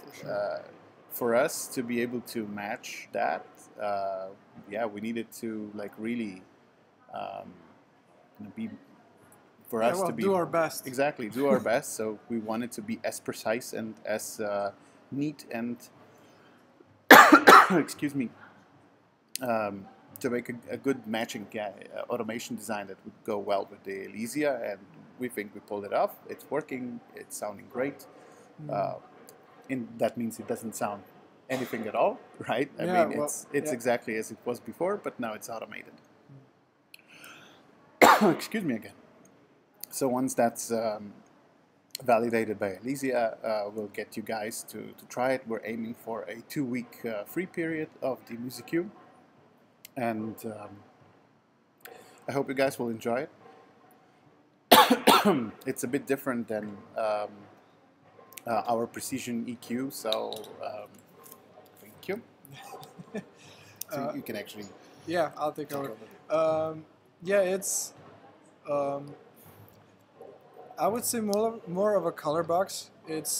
for us to be able to match that, we needed to like really do our best. Exactly, do our best. So we wanted to be as precise and as neat and excuse me, to make a good matching automation design that would go well with the Elysia, and we think we pulled it off. It's working. It's sounding great. And that means it doesn't sound anything at all, right? I mean, it's exactly as it was before, but now it's automated. Excuse me again. So once that's validated by Elysia, we'll get you guys to try it. We're aiming for a 2-week free period of the MusicQ, and I hope you guys will enjoy it. It's a bit different than our precision EQ, so thank you. So you can actually... Yeah, I'll take over. Yeah, it's... I would say more of a color box.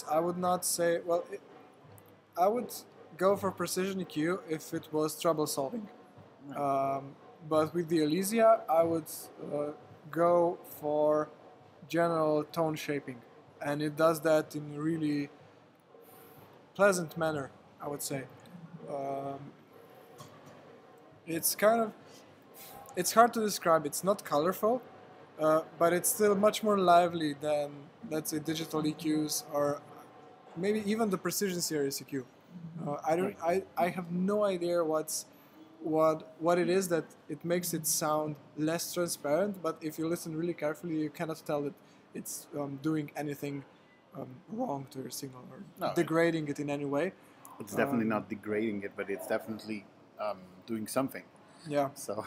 I would not say... Well, I would go for precision EQ if it was trouble solving. Right. But with the Elysia, I would go for general tone shaping. And it does that in a really pleasant manner, I would say. It's kind of... It's hard to describe. It's not colorful, but it's still much more lively than, let's say, digital EQs or maybe even the Precision Series EQ. I have no idea what it is that it makes it sound less transparent. But if you listen really carefully, you cannot tell that it's doing anything wrong to your signal or degrading it in any way. It's definitely not degrading it, but it's definitely doing something. Yeah. So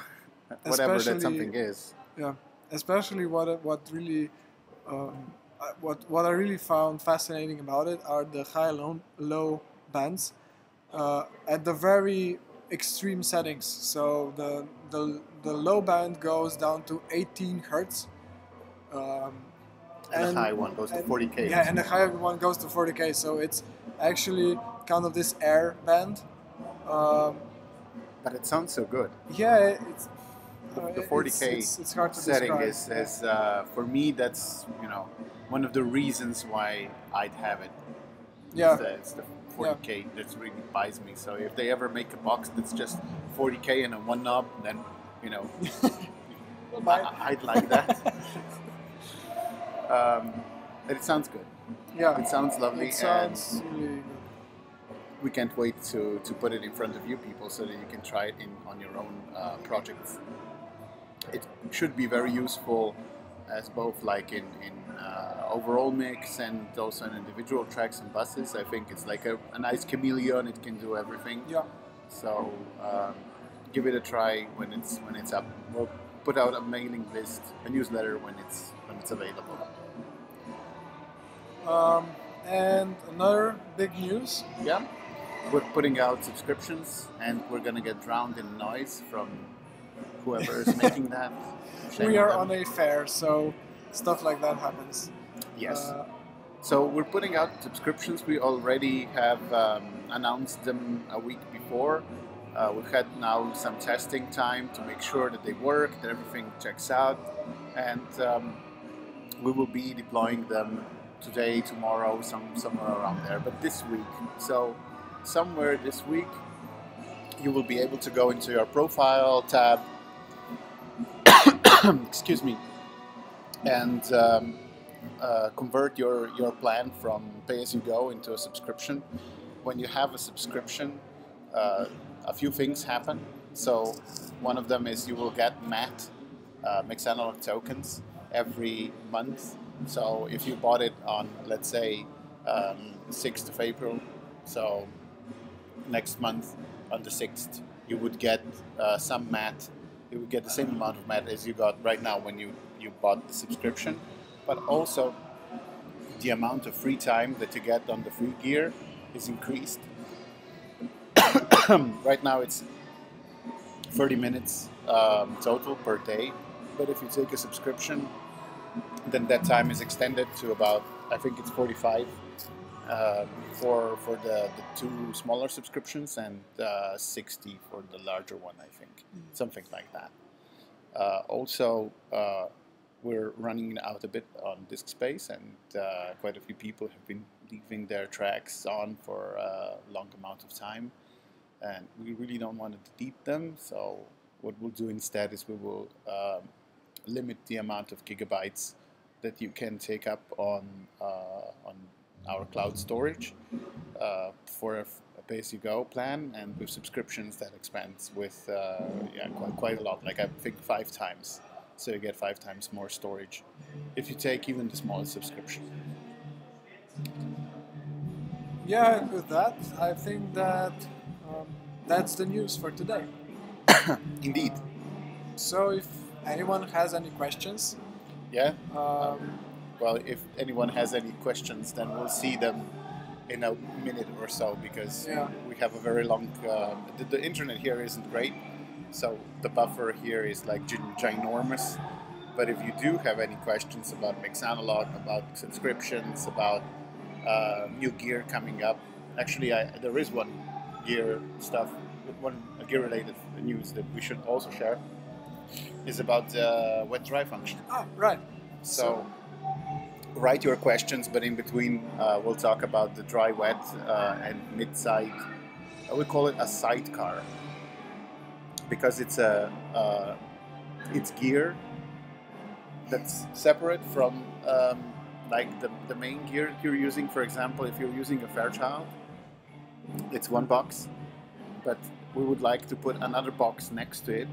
whatever that something is. Yeah. Especially what really what I really found fascinating about it are the high low bands at the very extreme settings. So the low band goes down to 18 hertz. And the high one goes to 40K. Yeah, and the high one goes to 40K. So it's actually kind of this air band. But it sounds so good. Yeah, it's the 40K it's hard to setting describe. is for me, that's one of the reasons why I'd have it. Yeah, it's the 40K that really buys me. So if they ever make a box that's just 40K and a one knob, then I'd like that. But it sounds good. Yeah, it sounds lovely. It sounds really good. We can't wait to put it in front of you people so that you can try it on your own projects. It should be very useful as both like in overall mix and also in individual tracks and buses. I think it's like a nice chameleon. It can do everything. Yeah. So give it a try when it's up. We'll put out a mailing list, a newsletter when it's available. And another big news. Yeah. We're putting out subscriptions, and we're gonna get drowned in noise from whoever is making that. We are on a fair, so stuff like that happens. Yes. So we're putting out subscriptions. We already have announced them a week before. We've had now some testing time to make sure that they work, that everything checks out, and we will be deploying them today, tomorrow, somewhere around there. But this week, so somewhere this week, you will be able to go into your profile tab, excuse me, and convert your plan from pay-as-you-go into a subscription. When you have a subscription, a few things happen. So one of them is you will get MAT, mixed analog tokens, every month. So if you bought it on, let's say, 6th of April, so next month on the 6th, you would get some MAT. You would get the same amount of MAT as you got right now when you bought the subscription, but also the amount of free time that you get on the free gear is increased. Right now it's 30 minutes total per day, but if you take a subscription, then that time is extended to about, I think it's 45 for the two smaller subscriptions, and 60 for the larger one, I think. Something like that. Also, we're running out a bit on disk space, and quite a few people have been leaving their tracks on for a long amount of time, and we really don't want to delete them. So what we'll do instead is we will limit the amount of gigabytes that you can take up on our cloud storage for a pay-as-you-go plan, and with subscriptions that expands with quite a lot, like I think 5 times so you get 5 times more storage if you take even the smallest subscription. Yeah, and with that, I think that that's the news for today. Indeed. So if anyone has any questions, Yeah. um, Well, if anyone has any questions, then we'll see them in a minute or so, because Yeah. we have a very long. The internet here isn't great, so the buffer here is like ginormous. But if you do have any questions about Mix Analog, about subscriptions, about new gear coming up, actually, there is one gear stuff, one gear-related news that we should also share, is about the wet-dry function. oh, right. So write your questions, but in between we'll talk about the dry wet and mid-side. We call it a sidecar because it's it's gear that's separate from like the main gear that you're using. For example, if you're using a Fairchild, it's one box, but we would like to put another box next to it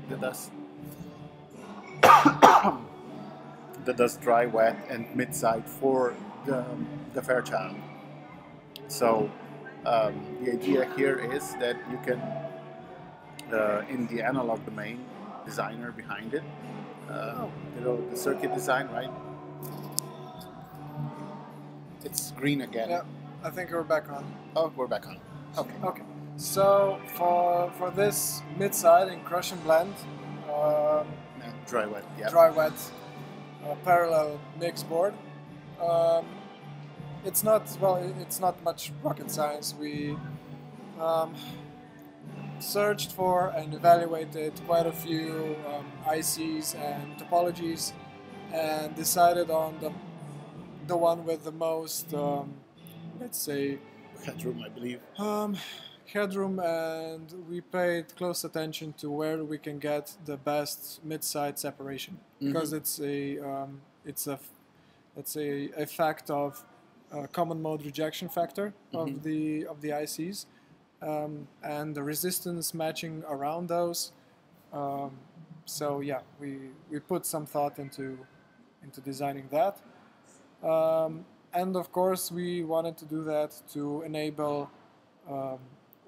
that does dry, wet, and mid-side for the Fairchild. So the idea here is that you can, in the analog domain, designer behind it, the circuit design, right? It's green again. Yeah, I think we're back on. Oh, we're back on. Okay. Okay. So for this mid-side and crush and blend, Dry wet. Yeah. dry wet parallel mix board. It's not much rocket science. We searched for and evaluated quite a few ICs and topologies, and decided on the one with the most, let's say, Headroom, I believe. headroom, and we paid close attention to where we can get the best mid-side separation, because it's a let's say a fact of common mode rejection factor of the ICs, and the resistance matching around those. So yeah, we put some thought into designing that, and of course we wanted to do that to enable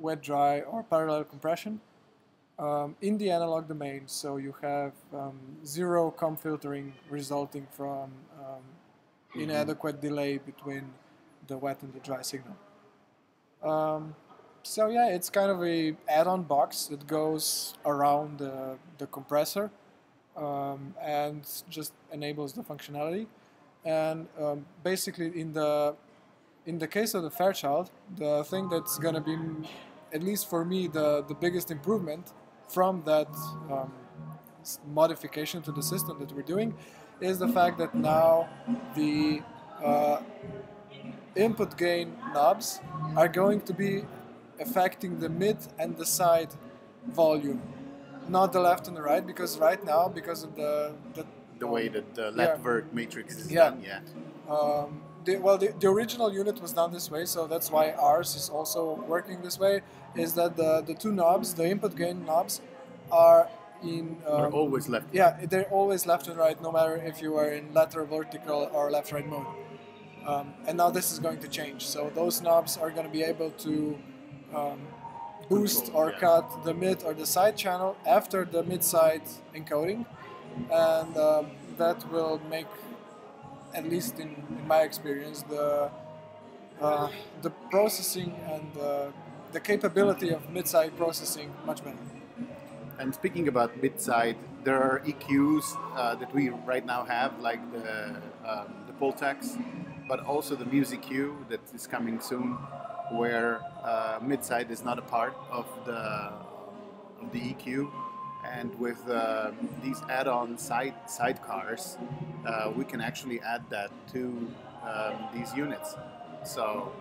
wet dry or parallel compression in the analog domain, so you have zero COM filtering resulting from inadequate delay between the wet and the dry signal. So yeah, it's kind of a add-on box that goes around the compressor and just enables the functionality. And basically, in the case of the Fairchild, the thing that's going to be, at least for me, the biggest improvement from that modification to the system that we're doing is the fact that now the input gain knobs are going to be affecting the mid and the side volume, not the left and the right, because right now, because of the way that the Ledvert matrix is Yeah. done, yeah. The original unit was done this way, so that's why ours is also working this way, is that the two knobs, the input gain knobs, are in... They're always left. Yeah, they're always left and right, no matter if you are in lateral vertical or left-right mode. And now this is going to change, so those knobs are going to be able to boost Control, or yeah. cut the mid or the side channel after the mid-side encoding, and that will make, at least in my experience, the processing and the capability of mid-side processing much better. And speaking about mid-side, there are EQs that we right now have, like the Pultex, but also the Music Q that is coming soon, where mid-side is not a part of the EQ. And with these add-on sidecars, we can actually add that to these units. So,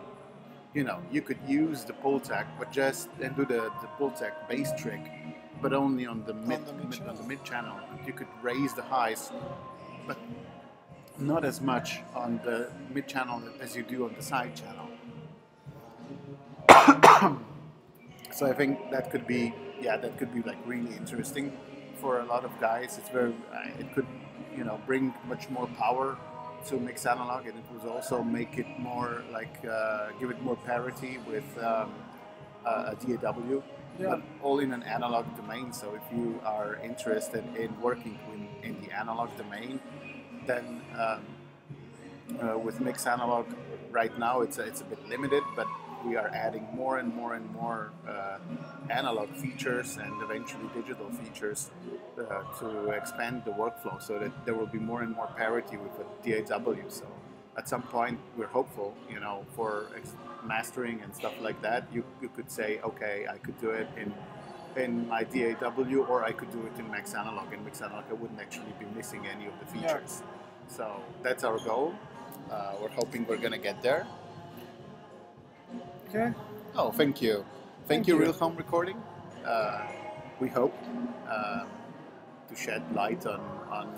you know, you could use the Pultec, but and do the Pultec bass trick, but only on the mid channel. You could raise the highs, but not as much on the mid channel as you do on the side channel. So I think that could be like really interesting for a lot of guys. It's very, it could bring much more power to mix analog, and it would also make it more like give it more parity with a DAW, Yeah. but all in an analog domain. So if you are interested in working in the analog domain, then with mix analog right now it's a bit limited, but we are adding more and more and more analog features and eventually digital features to expand the workflow so that there will be more and more parity with the DAW. So at some point we're hopeful, for mastering and stuff like that, you could say, okay, I could do it in my DAW, or I could do it in Mix Analog. In Mix Analog I wouldn't actually be missing any of the features. Yeah. So that's our goal. We're hoping we're gonna get there. Okay. Oh, thank you. Thank you, Real Home Recording. We hope to shed light on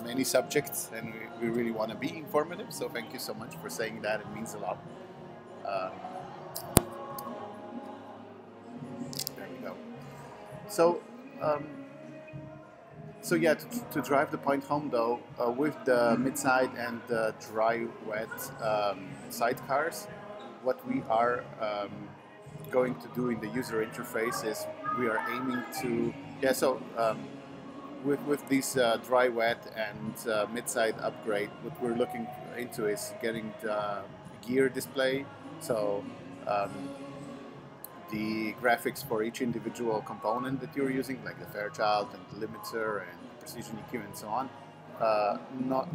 many subjects, and we really want to be informative. So thank you so much for saying that. It means a lot. There we go. So, yeah, to drive the point home though, with the mid-side and the dry-wet sidecars, what we are going to do in the user interface is we are aiming to, with these dry-wet and mid-side upgrade, what we're looking into is getting the gear display. So the graphics for each individual component that you're using, like the Fairchild and the limiter and the precision EQ and so on,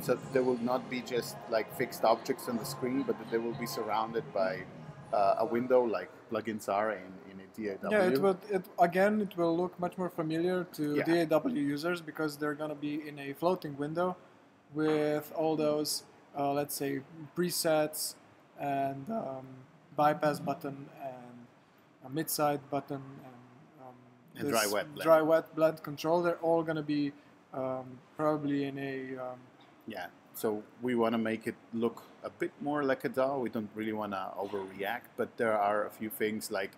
so there will not be just like fixed objects on the screen, but that they will be surrounded by a window like plugins are in a DAW. Yeah, it will look much more familiar to DAW users because they're gonna be in a floating window with all those let's say presets and bypass button and a mid-side button and dry-wet blend control. They're all going to be probably in a... So we want to make it look a bit more like a DAW. We don't really want to overreact, but there are a few things like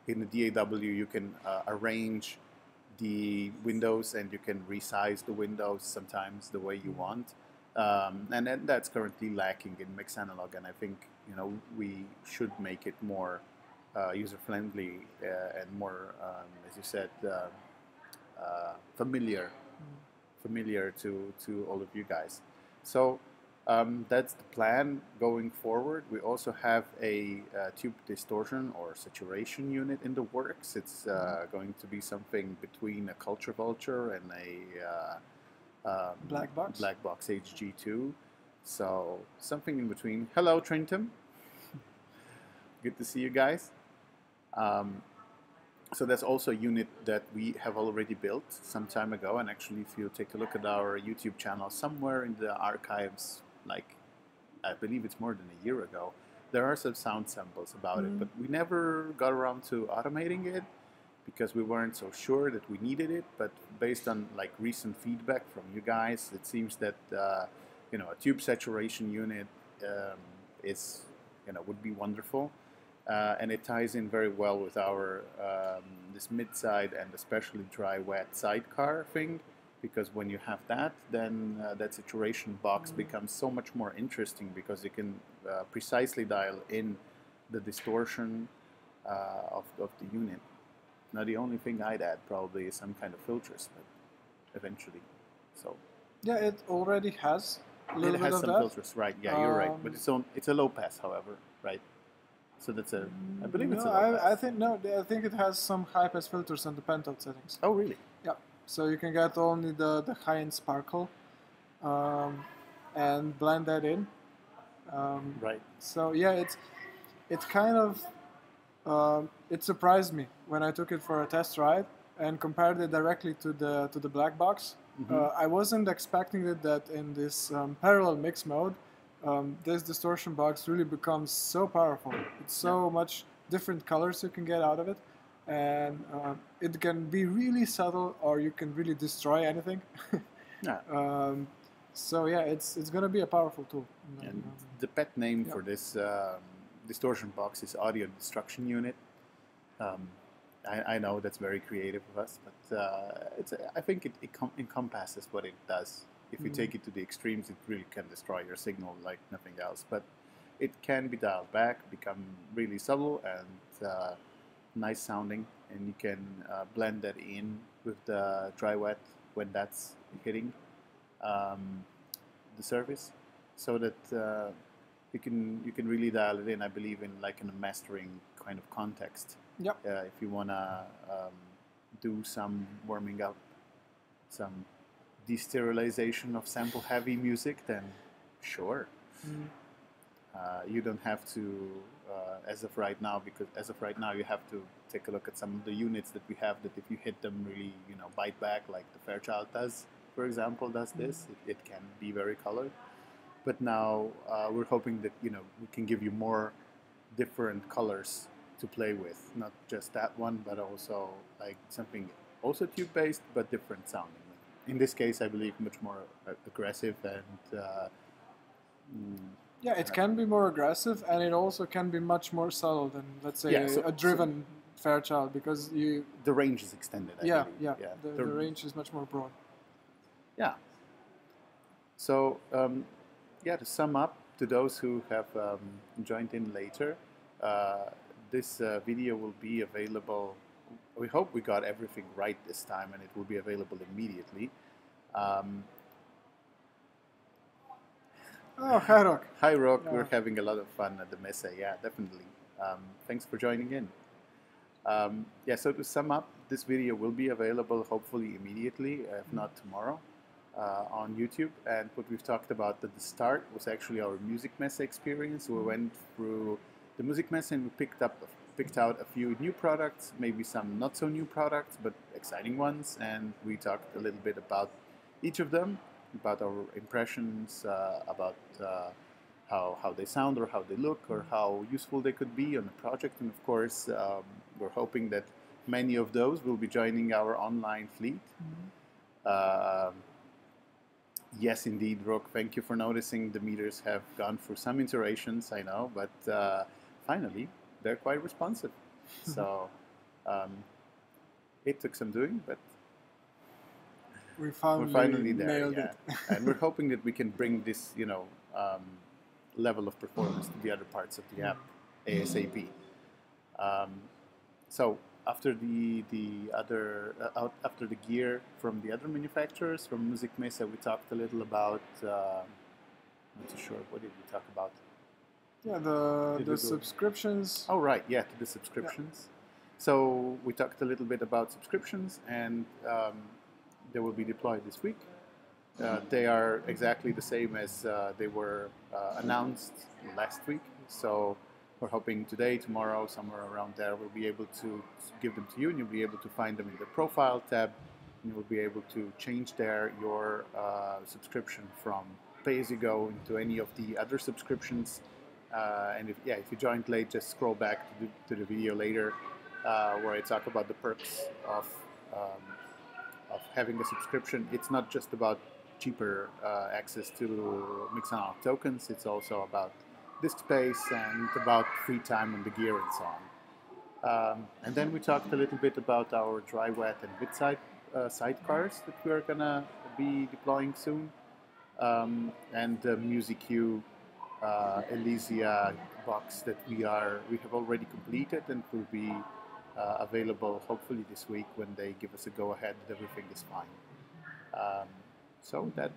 in the DAW you can arrange the windows and you can resize the windows sometimes the way you want. And then that's currently lacking in Mix Analog, and I think we should make it more user-friendly and more, as you said, familiar to all of you guys. So that's the plan going forward. We also have a tube distortion or saturation unit in the works. It's going to be something between a Culture Vulture and a Black Box HG2. So something in between. Hello, Trentum. Good to see you guys. So that's also a unit that we have already built some time ago, and actually if you take a look at our YouTube channel, somewhere in the archives, like I believe it's more than a year ago, there are some sound samples about it, but we never got around to automating it because we weren't so sure that we needed it. But based on like recent feedback from you guys, it seems that a tube saturation unit is would be wonderful. And it ties in very well with our this mid-side and especially dry-wet sidecar thing, because when you have that, then that saturation box becomes so much more interesting because you can precisely dial in the distortion of the unit. Now the only thing I'd add probably is some kind of filters, but eventually. So yeah, it already has a little bit of that. It has some filters, right? Yeah, you're right. But it's a low pass, however, right? So that's I believe it's a low pass. I think it has some high pass filters on the pentode settings. Oh, really? Yeah. So you can get only the high-end sparkle and blend that in. Right. So yeah, it's kind of it surprised me when I took it for a test ride and compared it directly to the black box. I wasn't expecting that in this parallel mix mode, this distortion box really becomes so powerful. It's so much different colors you can get out of it, and it can be really subtle, or you can really destroy anything. So yeah, it's gonna be a powerful tool. And the pet name for this distortion box is Audio Destruction Unit. I know that's very creative of us, but I think it encompasses what it does. if you take it to the extremes, it really can destroy your signal like nothing else. But it can be dialed back, become really subtle and nice sounding, and you can blend that in with the dry wet when that's hitting the surface, so that you can really dial it in. I believe in like in a mastering kind of context. Yep. If you wanna do some warming up, some de-sterilization of sample heavy music, then sure. You don't have to as of right now, because as of right now you have to take a look at some of the units that we have, that if you hit them really, you know, bite back, like the Fairchild does, for example, does this, it can be very colored. But now we're hoping that, you know, we can give you more different colors to play with, not just that one, but also like something also tube based but different sounding. In this case, I believe much more aggressive and yeah, it can be more aggressive, and it also can be much more subtle than, let's say, a driven Fairchild, because the range is extended. The range is much more broad. Yeah. So yeah, to sum up, to those who have joined in later, this video will be available. We hope we got everything right this time, and it will be available immediately. Oh, hi Rock. Hi Rock, yeah. We're having a lot of fun at the Messe, yeah, definitely. Thanks for joining in. Yeah, so to sum up, this video will be available hopefully immediately, if not tomorrow, on YouTube. And what we've talked about at the start was actually our Musikmesse experience. We went through the Musikmesse and we picked out a few new products, maybe some not so new products, but exciting ones. And we talked a little bit about each of them, about our impressions, about how they sound or how they look or how useful they could be on a project. And of course, we're hoping that many of those will be joining our online fleet. Yes, indeed, Rook, thank you for noticing the meters have gone through some iterations, I know, but finally, they're quite responsive. So it took some doing, but we're finally there, nailed it. And we're hoping that we can bring this, you know, level of performance to the other parts of the app ASAP. So after the after the gear from the other manufacturers, from Musikmesse, we talked a little about. Not too sure. What did we talk about? Yeah, the subscriptions. Oh right, yeah, to the subscriptions. Yeah. So we talked a little bit about subscriptions, and they will be deployed this week. They are exactly the same as they were announced last week. So we're hoping today, tomorrow, somewhere around there, we'll be able to give them to you, and you'll be able to find them in the profile tab, and you'll be able to change your subscription from pay-as-you-go into any of the other subscriptions. And if you joined late, just scroll back to the video later, where I talk about the perks of having a subscription. It's not just about cheaper access to Mixanal tokens, it's also about disk space and about free time on the gear and so on. And then we talked a little bit about our dry wet and wet sidecars that we're gonna be deploying soon, and the MusicQ Elysia box that we have already completed and will be available hopefully this week when they give us a go ahead that everything is fine. So I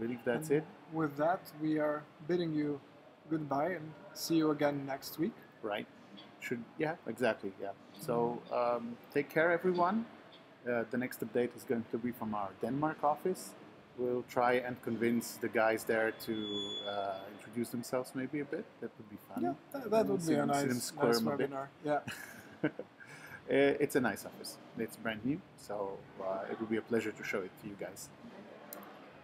believe that's it. With that, we are bidding you goodbye and see you again next week. Right. Yeah, exactly. Yeah. So take care, everyone. The next update is going to be from our Denmark office. We'll try and convince the guys there to introduce themselves maybe a bit. That would be fun. Yeah, that would be a nice webinar. Yeah. It's a nice office. It's brand new, so it will be a pleasure to show it to you guys.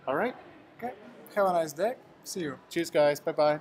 All right. Okay. Have a nice day. See you. Cheers, guys. Bye-bye.